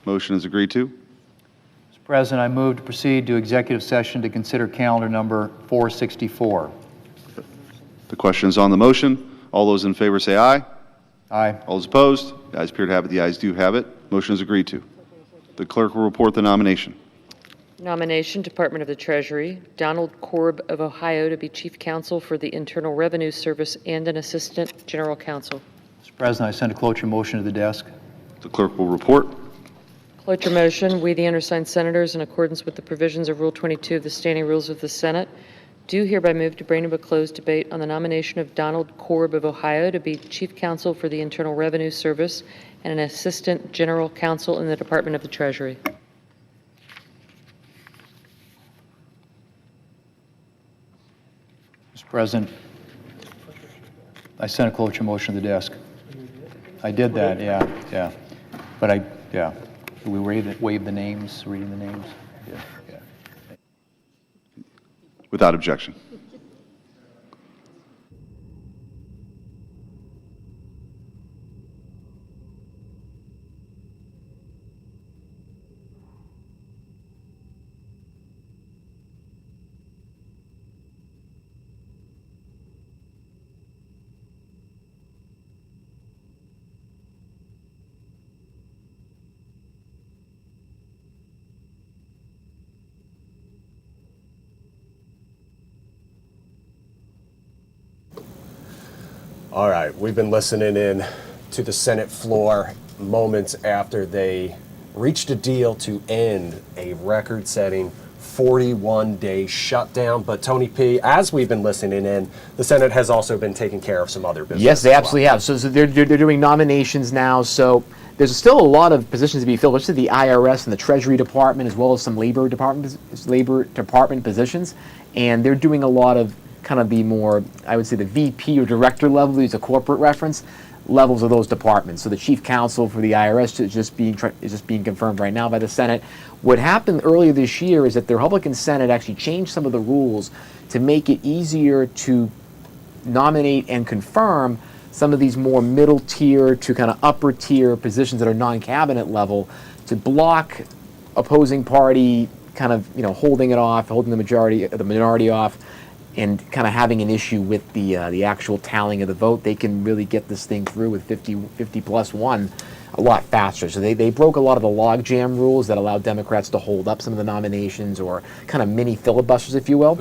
Motion is agreed to. Mr. President, I move to proceed to executive session to consider calendar number 464. The question is on the motion. All those in favor say aye. Aye. All those opposed? The ayes appear to have it. The ayes do have it. Motion is agreed to. The clerk will report the nomination. Nomination, Department of the Treasury, Donald Korb of Ohio to be Chief Counsel for the Internal Revenue Service and an Assistant General Counsel. Mr. President, I send a cloture motion to the desk. The clerk will report. Cloture motion, we, the undersigned senators, in accordance with the provisions of Rule 22 of the Standing Rules of the Senate, do hereby move to bring to a closed debate on the nomination of Donald Korb of Ohio to be Chief Counsel for the Internal Revenue Service and an Assistant General Counsel in the Department of the Treasury. Mr. President, I sent a cloture motion to the desk. I did that, yeah. But yeah. Do we waive the names, reading the names? Yeah. Without objection. All right, we've been listening in to the Senate floor moments after they reached a deal to end a record-setting 41-day shutdown. But Tony P., as we've been listening in, the Senate has also been taking care of some other business. Yes, they as absolutely well. have. So they're doing nominations now. So there's still a lot of positions to be filled, especially the IRS and the Treasury Department, as well as some Labor Department positions. And they're doing a lot of kind of the more, I would say, the VP or director level, these are corporate reference levels of those departments. So the chief counsel for the IRS is just being confirmed right now by the Senate. What happened earlier this year is that the Republican Senate actually changed some of the rules to make it easier to nominate and confirm some of these more middle tier to kind of upper tier positions that are non-cabinet level, to block opposing party kind of holding it off, holding the minority off, and kind of having an issue with the actual tallying of the vote. They can really get this thing through with 50 plus 1 a lot faster. So they broke a lot of the logjam rules that allowed Democrats to hold up some of the nominations, or kind of mini filibusters, if you will.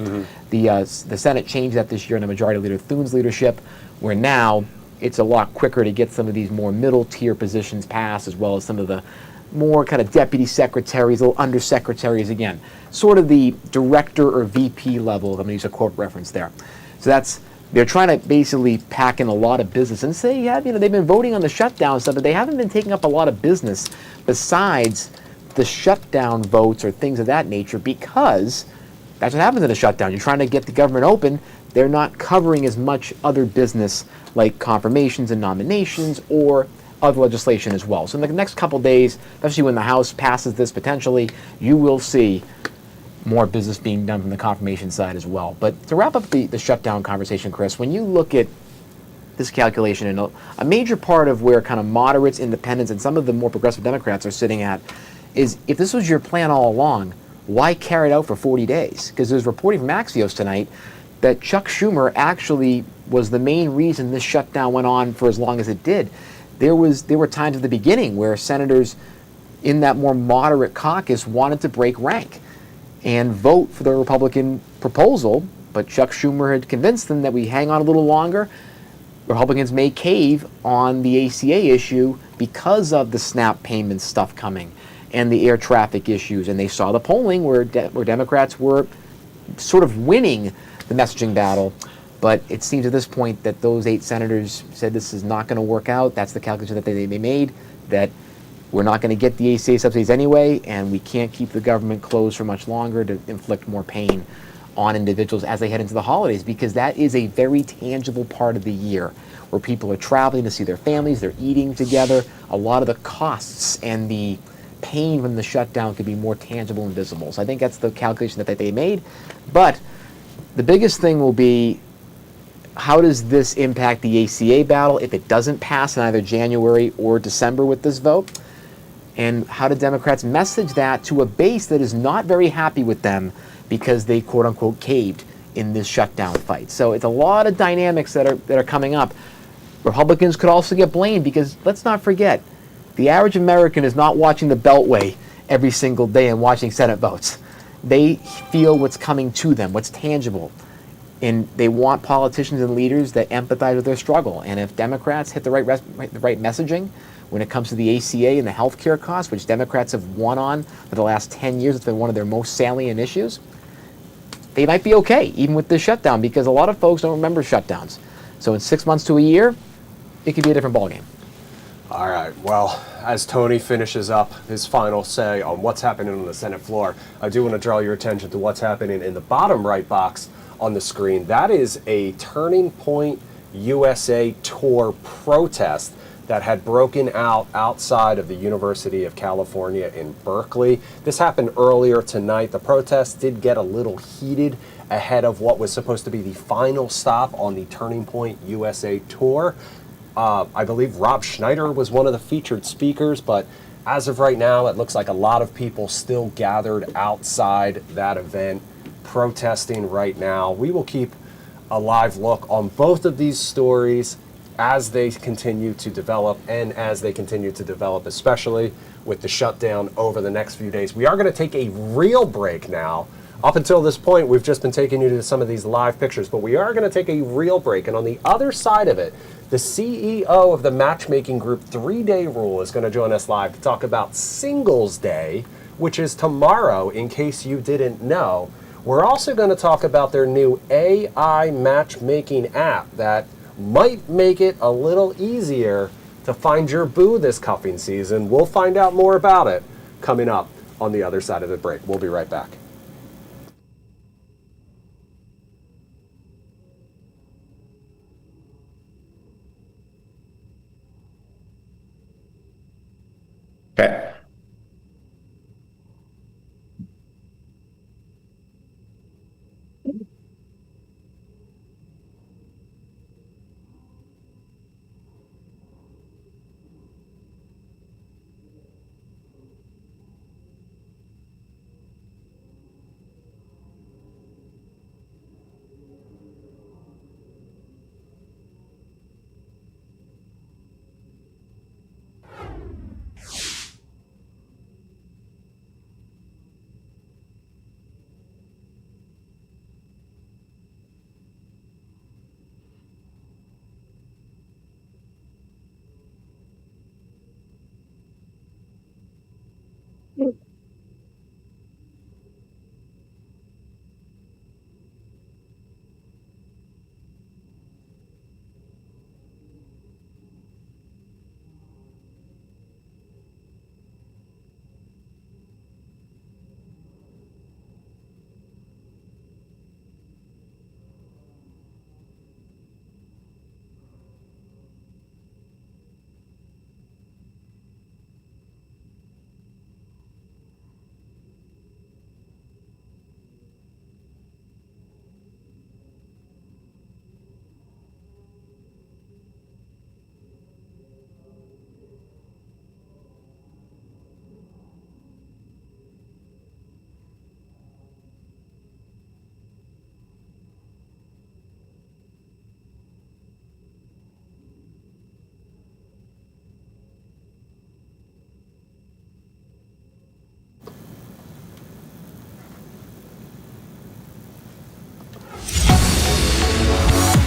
The Senate changed that this year under Majority Leader Thune's leadership, where now it's a lot quicker to get some of these more middle tier positions passed, as well as some of the more kind of deputy secretaries, little undersecretaries, again, sort of the director or VP level. I'm going to use a quote reference there. So they're trying to basically pack in a lot of business and say, yeah, they've been voting on the shutdown stuff, but they haven't been taking up a lot of business besides the shutdown votes or things of that nature, because that's what happens in a shutdown. You're trying to get the government open. They're not covering as much other business like confirmations and nominations or other legislation as well. So in the next couple days, especially when the House passes this potentially, you will see more business being done from the confirmation side as well. But to wrap up the shutdown conversation, Chris, when you look at this calculation, and a major part of where kind of moderates, independents, and some of the more progressive Democrats are sitting at is, if this was your plan all along, why carry it out for 40 days? Because there's reporting from Axios tonight that Chuck Schumer actually was the main reason this shutdown went on for as long as it did. There were times at the beginning where senators in that more moderate caucus wanted to break rank and vote for the Republican proposal, but Chuck Schumer had convinced them that we hang on a little longer. Republicans may cave on the ACA issue because of the SNAP payments stuff coming and the air traffic issues. And they saw the polling where Democrats were sort of winning the messaging battle. But it seems at this point that those 8 senators said this is not going to work out. That's the calculation that they made, that we're not going to get the ACA subsidies anyway, and we can't keep the government closed for much longer to inflict more pain on individuals as they head into the holidays, because that is a very tangible part of the year where people are traveling to see their families, they're eating together. A lot of the costs and the pain from the shutdown could be more tangible and visible. So I think that's the calculation that they made. But the biggest thing will be, how does this impact the ACA battle if it doesn't pass in either January or December with this vote? And how do Democrats message that to a base that is not very happy with them because they, quote unquote, caved in this shutdown fight. So it's a lot of dynamics that are coming up. Republicans could also get blamed because let's not forget, the average American is not watching the Beltway every single day and watching Senate votes. They feel what's coming to them, what's tangible. And they want politicians and leaders that empathize with their struggle. And if Democrats hit the right messaging when it comes to the ACA and the health care costs, which Democrats have won on for the last 10 years, it's been one of their most salient issues, they might be okay, even with this shutdown, because a lot of folks don't remember shutdowns. So in 6 months to a year, it could be a different ballgame. All right, well, as Tony finishes up his final say on what's happening on the Senate floor, I do want to draw your attention to what's happening in the bottom right box on the screen. That is a Turning Point USA tour protest that had broken out outside of the University of California in Berkeley. This happened earlier tonight. The protest did get a little heated ahead of what was supposed to be the final stop on the Turning Point USA tour. I believe Rob Schneider was one of the featured speakers, but as of right now, it looks like a lot of people still gathered outside that event, protesting right now. We will keep a live look on both of these stories as they continue to develop, and as they continue to develop, especially with the shutdown over the next few days. We are going to take a real break now. Up until this point, we've just been taking you to some of these live pictures, but we are going to take a real break. And on the other side of it, the CEO of the matchmaking group 3-Day Rule is going to join us live to talk about Singles Day, which is tomorrow, in case you didn't know. We're also going to talk about their new AI matchmaking app that might make it a little easier to find your boo this cuffing season. We'll find out more about it coming up on the other side of the break. We'll be right back. Okay.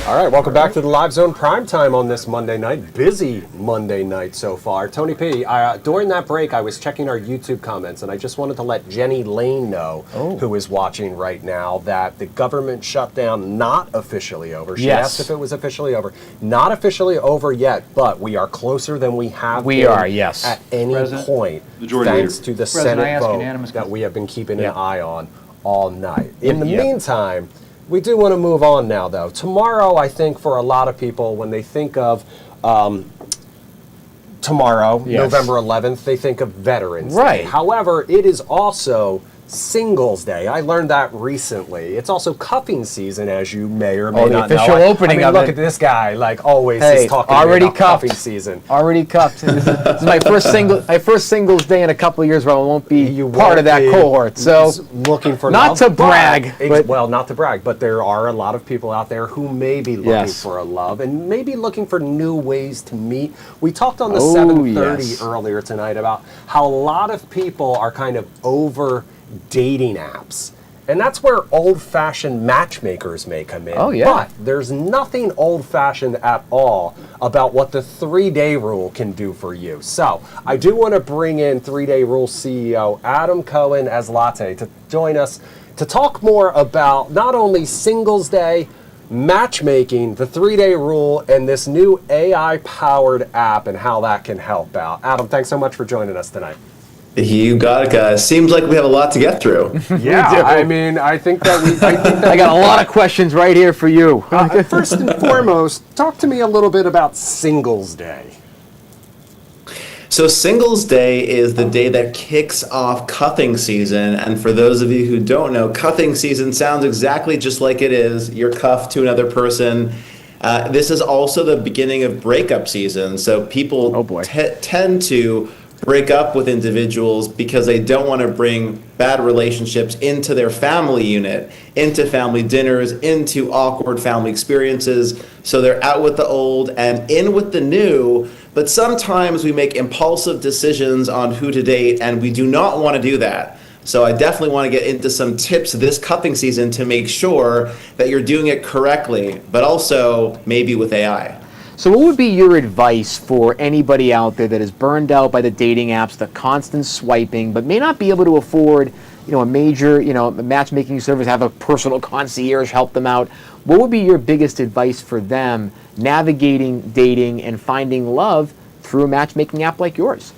All right, welcome back to the Live Zone Primetime on this Monday night. Busy Monday night so far. Tony P., during that break, I was checking our YouTube comments, and I just wanted to let Jenny Lane know, who is watching right now, that the government shutdown not officially over. She asked if it was officially over. Not officially over yet, but we are closer than we have been at any point, thanks to the Senate vote that we have been keeping an eye on all night. In the meantime, we do want to move on now, though. Tomorrow, I think, for a lot of people, when they think of tomorrow, November 11th, they think of Veterans Day. However, it is also Singles Day. I learned that recently. It's also cuffing season, as you may or may Oh, the not know. official opening I mean, of look it. at this guy, like always, Hey, is talking already about cuffed. cuffing season. Already cuffed. This is my first singles day in a couple of years where I won't be You part won't of that be cohort. So looking for not love, to brag, but well, not to brag, but there are a lot of people out there who may be looking Yes. for a love and maybe looking for new ways to meet. We talked on the Oh, 7:30 yes. earlier tonight about how a lot of people are kind of over dating apps. And that's where old-fashioned matchmakers may come in. Oh, yeah. But there's nothing old-fashioned at all about what the 3-day rule can do for you. So I do want to bring in 3-day rule CEO Adam Cohen as Latte to join us to talk more about not only Singles Day, matchmaking, the 3-day rule, and this new AI-powered app and how that can help out. Adam, thanks so much for joining us tonight. You got it, guys. Seems like we have a lot to get through. Yeah, I mean, I think that I got a lot of questions right here for you. First and foremost, talk to me a little bit about Singles Day. So Singles Day is the day that kicks off cuffing season. And for those of you who don't know, cuffing season sounds exactly just like it is. You're cuffed to another person. This is also the beginning of breakup season. So people tend to break up with individuals because they don't want to bring bad relationships into their family unit, into family dinners, into awkward family experiences. So they're out with the old and in with the new. But sometimes we make impulsive decisions on who to date, and we do not want to do that. So I definitely want to get into some tips this cuffing season to make sure that you're doing it correctly, but also maybe with AI. So what would be your advice for anybody out there that is burned out by the dating apps, the constant swiping, but may not be able to afford, a major, matchmaking service, have a personal concierge help them out? What would be your biggest advice for them navigating dating and finding love through a matchmaking app like yours?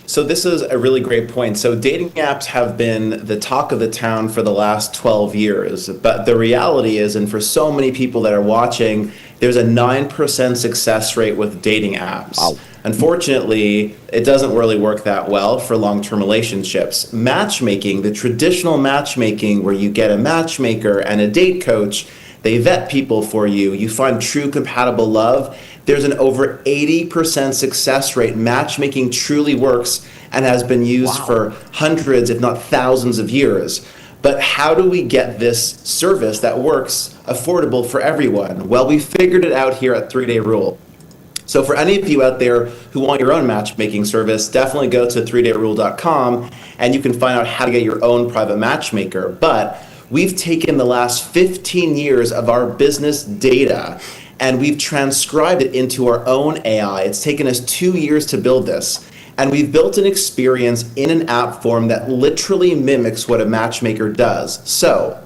So this is a really great point. So dating apps have been the talk of the town for the last 12 years. But the reality is, and for so many people that are watching, there's a 9% success rate with dating apps. Wow. Unfortunately, it doesn't really work that well for long-term relationships. Matchmaking, the traditional matchmaking where you get a matchmaker and a date coach, they vet people for you, you find true compatible love. There's an over 80% success rate. Matchmaking truly works and has been used for hundreds, if not thousands of years. But how do we get this service that works affordable for everyone? Well, we figured it out here at 3-Day Rule. So for any of you out there who want your own matchmaking service, definitely go to 3dayrule.com and you can find out how to get your own private matchmaker. But we've taken the last 15 years of our business data and we've transcribed it into our own AI. It's taken us 2 years to build this. And we've built an experience in an app form that literally mimics what a matchmaker does. So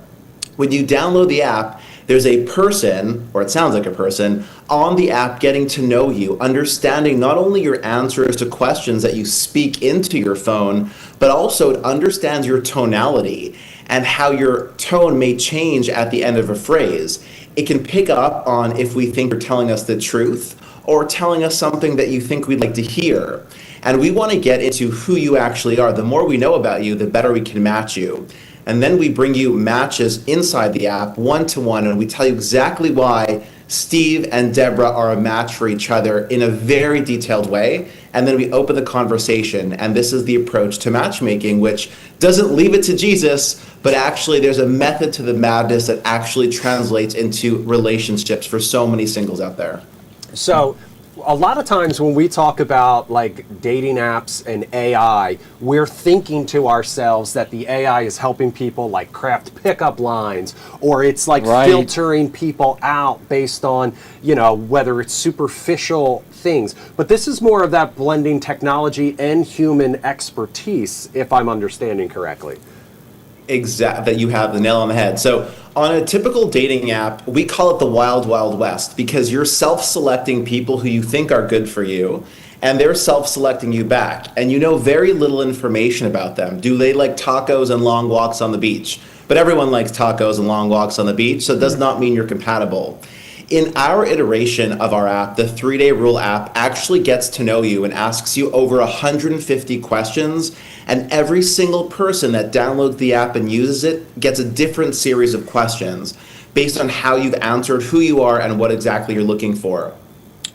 when you download the app, there's a person, or it sounds like a person, on the app getting to know you, understanding not only your answers to questions that you speak into your phone, but also it understands your tonality and how your tone may change at the end of a phrase. It can pick up on if we think you're telling us the truth or telling us something that you think we'd like to hear. And we want to get into who you actually are. The more we know about you, the better we can match you. And then we bring you matches inside the app, one-to-one, and we tell you exactly why Steve and Deborah are a match for each other in a very detailed way. And then we open the conversation. And this is the approach to matchmaking, which doesn't leave it to Jesus, but actually there's a method to the madness that actually translates into relationships for so many singles out there. So a lot of times when we talk about like dating apps and AI, we're thinking to ourselves that the AI is helping people like craft pickup lines, or it's like filtering people out based on, whether it's superficial things. But this is more of that blending technology and human expertise, if I'm understanding correctly. Exactly, that you have the nail on the head. So on a typical dating app, we call it the wild, wild west because you're self-selecting people who you think are good for you and they're self-selecting you back. And you know very little information about them. Do they like tacos and long walks on the beach? But everyone likes tacos and long walks on the beach, so it does not mean you're compatible. In our iteration of our app, the 3-Day Rule app actually gets to know you and asks you over 150 questions, and every single person that downloads the app and uses it gets a different series of questions based on how you've answered, who you are, and what exactly you're looking for.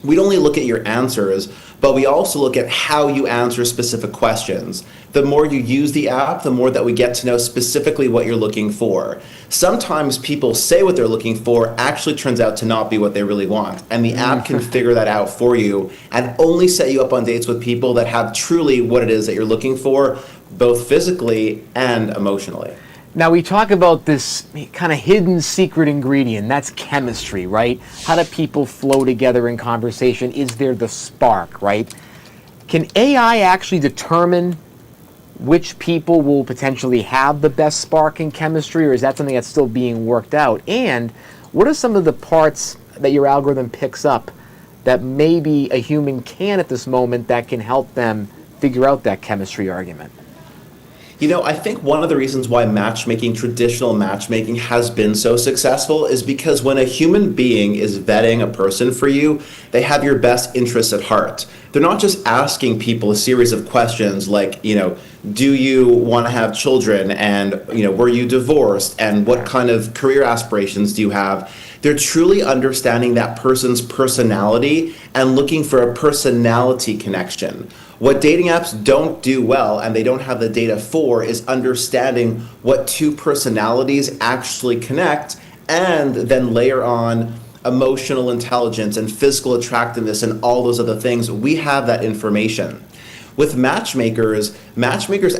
We don't only look at your answers, but we also look at how you answer specific questions. The more you use the app, the more that we get to know specifically what you're looking for. Sometimes people say what they're looking for actually turns out to not be what they really want. And the app can figure that out for you and only set you up on dates with people that have truly what it is that you're looking for, both physically and emotionally. Now we talk about this kind of hidden secret ingredient, that's chemistry, right? How do people flow together in conversation? Is there the spark, right? Can AI actually determine which people will potentially have the best spark in chemistry, or is that something that's still being worked out? And what are some of the parts that your algorithm picks up that maybe a human can at this moment that can help them figure out that chemistry argument? You know, I think one of the reasons why matchmaking, traditional matchmaking, has been so successful is because when a human being is vetting a person for you, they have your best interests at heart. They're not just asking people a series of questions like, do you want to have children, and, were you divorced, and what kind of career aspirations do you have? They're truly understanding that person's personality and looking for a personality connection. What dating apps don't do well, and they don't have the data for, is understanding what two personalities actually connect and then layer on emotional intelligence and physical attractiveness and all those other things. We have that information. With matchmakers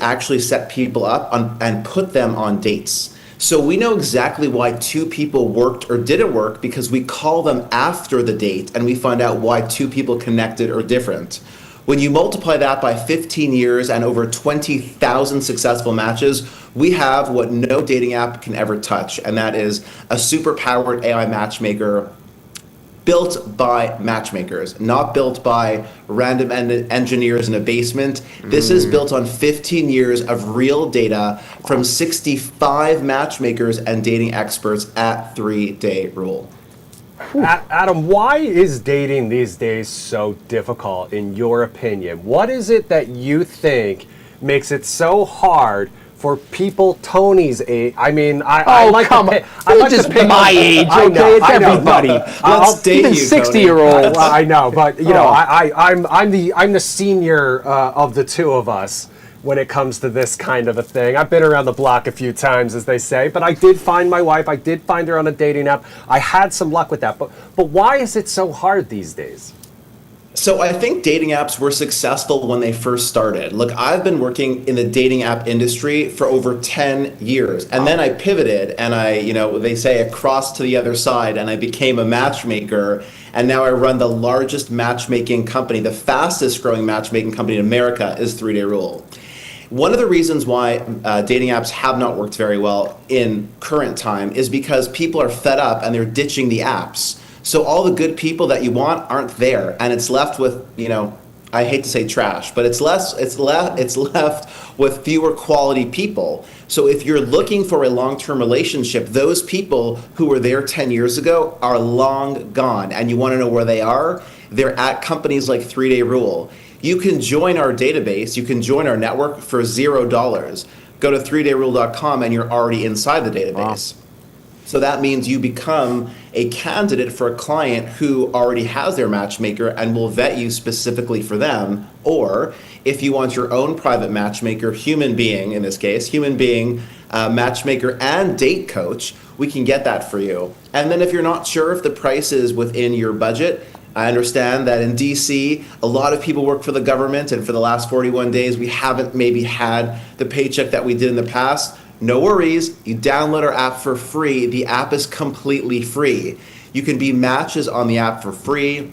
actually set people up and put them on dates. So we know exactly why two people worked or didn't work because we call them after the date and we find out why two people connected or different. When you multiply that by 15 years and over 20,000 successful matches, we have what no dating app can ever touch, and that is a super-powered AI matchmaker built by matchmakers, not built by random engineers in a basement. This is built on 15 years of real data from 65 matchmakers and dating experts at 3-Day Rule. Adam, why is dating these days so difficult, in your opinion? What is it that you think makes it so hard for people Tony's age? I mean, I like come to on. pick, I like just to pick my age, okay? It's everybody. Let's date Even you, 60-year-olds. I know, but I'm the senior of the two of us when it comes to this kind of a thing. I've been around the block a few times, as they say, but I did find my wife. I did find her on a dating app. I had some luck with that, but why is it so hard these days? So I think dating apps were successful when they first started. Look, I've been working in the dating app industry for over 10 years. And then I pivoted and they say I crossed to the other side and I became a matchmaker. And now I run the largest matchmaking company, the fastest growing matchmaking company in America is 3-Day Rule. One of the reasons why dating apps have not worked very well in current time is because people are fed up and they're ditching the apps. So all the good people that you want aren't there, and it's left with, I hate to say trash, but it's left with fewer quality people. So if you're looking for a long-term relationship, those people who were there 10 years ago are long gone, and you want to know where they are? They're at companies like 3-Day Rule. You can join our database, you can join our network for $0. Go to 3dayrule.com and you're already inside the database. Wow. So that means you become a candidate for a client who already has their matchmaker and will vet you specifically for them. Or if you want your own private matchmaker, human being in this case, matchmaker and date coach, we can get that for you. And then if you're not sure if the price is within your budget, I understand that in DC, a lot of people work for the government, and for the last 41 days, we haven't maybe had the paycheck that we did in the past. No worries, you download our app for free. The app is completely free. You can be matches on the app for free.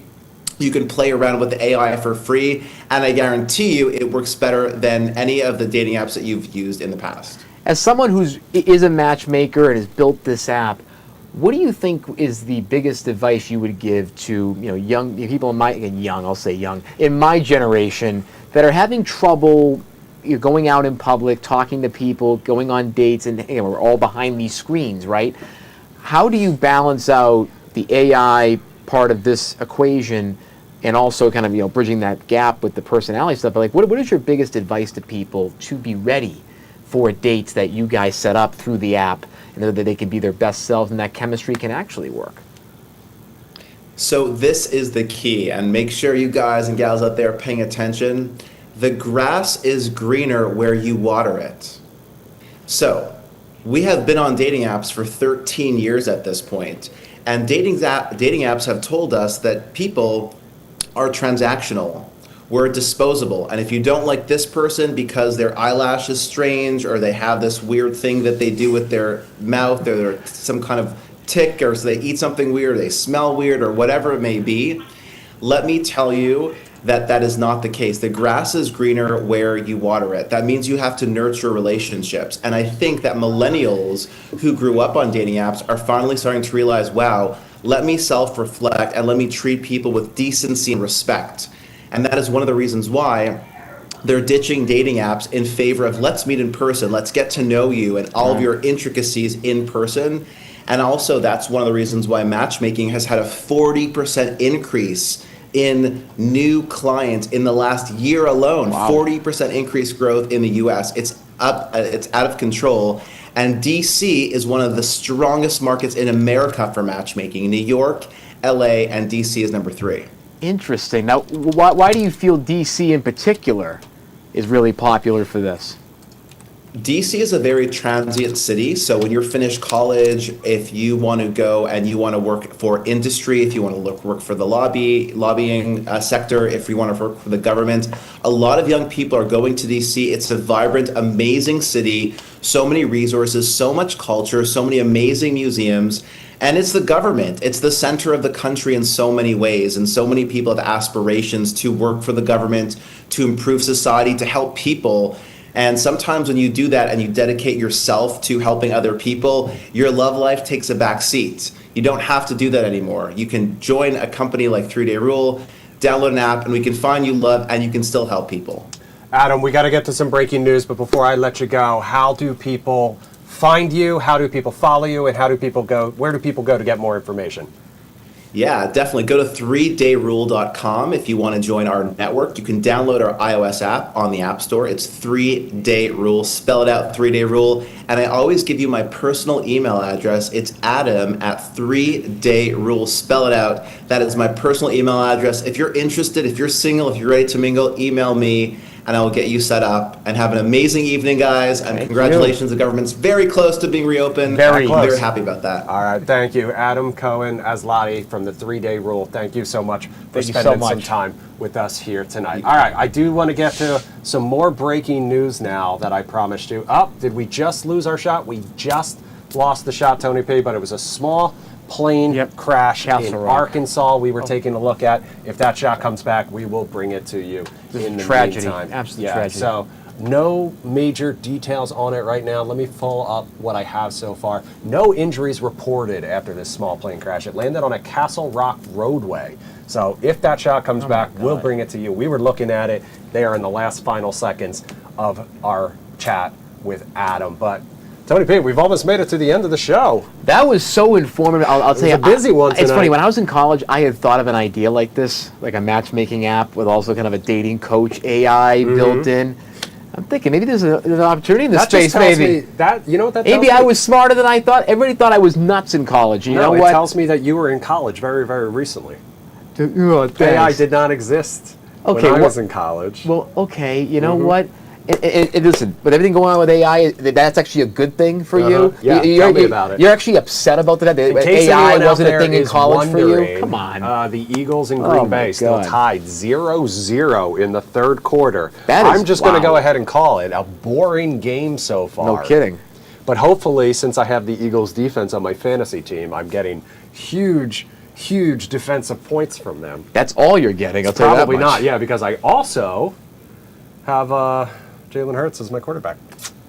You can play around with the AI for free, and I guarantee you it works better than any of the dating apps that you've used in the past. As someone who is a matchmaker and has built this app, what do you think is the biggest advice you would give to young people in my generation that are having trouble going out in public, talking to people, going on dates, and we're all behind these screens, right? How do you balance out the AI part of this equation, and also kind of bridging that gap with the personality stuff. But like, what is your biggest advice to people to be ready for dates that you guys set up through the app, and that they can be their best selves and that chemistry can actually work? So this is the key, and make sure you guys and gals out there are paying attention. The grass is greener where you water it. So we have been on dating apps for 13 years at this point, and dating apps have told us that people are transactional. We're disposable, and if you don't like this person because their eyelash is strange, or they have this weird thing that they do with their mouth, or they're some kind of tick, or so they eat something weird, or they smell weird, or whatever it may be, let me tell you that that is not the case. The grass is greener where you water it. That means you have to nurture relationships. And I think that millennials who grew up on dating apps are finally starting to realize, wow, let me self-reflect and let me treat people with decency and respect. And that is one of the reasons why they're ditching dating apps in favor of let's meet in person, let's get to know you and all of your intricacies in person. And also that's one of the reasons why matchmaking has had a 40% increase in new clients in the last year alone. Wow. 40% increase growth in the US. It's up, it's out of control. And DC is one of the strongest markets in America for matchmaking. New York, LA, and DC is number 3. Interesting. Now, why do you feel DC in particular is really popular for this? DC is a very transient city, so when you're finished college, if you want to go and you want to work for industry, if you want to work for the lobbying sector, if you want to work for the government, a lot of young people are going to DC. It's a vibrant, amazing city, so many resources, so much culture, so many amazing museums, and it's the government. It's the center of the country in so many ways, and so many people have aspirations to work for the government, to improve society, to help people. And sometimes when you do that and you dedicate yourself to helping other people, your love life takes a back seat. You don't have to do that anymore. You can join a company like 3 Day Rule, download an app, and we can find you love, and you can still help people. Adam, we got to get to some breaking news, but before I let you go, how do people find you? How do people follow you? And where do people go to get more information? Yeah, definitely. Go to 3dayrule.com if you want to join our network. You can download our iOS app on the App Store. It's 3 Day Rule. Spell it out, 3 Day Rule. And I always give you my personal email address. It's Adam@3dayrule. Spell it out. That is my personal email address. If you're interested, if you're single, if you're ready to mingle, email me, and I will get you set up. And have an amazing evening, guys. And congratulations, the government's very close to being reopened. Very close. Very happy about that. All right, thank you. Adam Cohen Aslati from the 3 Day Rule. Thank you so much for spending some time with us here tonight. All right, I do want to get to some more breaking news now that I promised you. Did we just lose our shot? We just lost the shot, Tony P., but it was a small plane crash in Arkansas we were taking a look at. If that shot comes back, we will bring it to you in the meantime. Absolute tragedy. So no major details on it right now. Let me follow up what I have so far. No injuries reported after this small plane crash. It landed on a Castle Rock roadway. So if that shot comes back, we'll bring it to you. We were looking at it there in the last final seconds of our chat with Adam. But Tony P., we've almost made it to the end of the show. That was so informative. I'll tell you, it was a busy one tonight. It's funny, when I was in college, I had thought of an idea like this, like a matchmaking app with also kind of a dating coach AI built in. I'm thinking maybe there's an opportunity in this space, maybe. You know what that tells maybe me? I was smarter than I thought. Everybody thought I was nuts in college. You know it what? tells me that you were in college very, very recently. Oh, AI did not exist when I was in college. Well, okay, you know what? Listen, with everything going on with AI, that's actually a good thing for you. Yeah, tell me about it. You're actually upset about that AI wasn't a thing in college for you? Come on. The Eagles in Green Bay still tied 0-0 in the third quarter. I'm just going to go ahead and call it a boring game so far. No kidding. But hopefully, since I have the Eagles defense on my fantasy team, I'm getting huge defensive points from them. That's all you're getting, I'll tell you that much. Probably not, yeah, because I also have Jalen Hurts as my quarterback.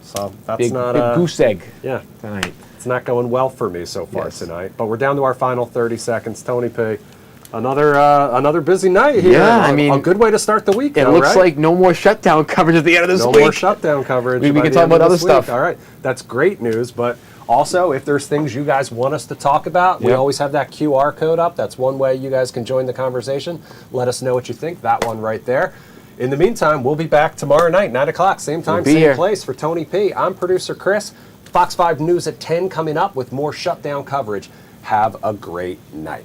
So that's not big goose egg. Yeah. Tonight. It's not going well for me so far tonight. But we're down to our final 30 seconds. Tony P., Another busy night here. Yeah, I mean, a good way to start the week. It though, looks right? like no more shutdown coverage at the end of this no week. more shutdown coverage. We by can the talk end of about other this week. stuff. All right, that's great news. But also, if there's things you guys want us to talk about, we Yep. always have that QR code up. That's one way you guys can join the conversation. Let us know what you think. That one right there. In the meantime, we'll be back tomorrow night, 9 o'clock, same time, be same here. place. For Tony P, I'm producer Chris. Fox 5 News at 10 coming up with more shutdown coverage. Have a great night.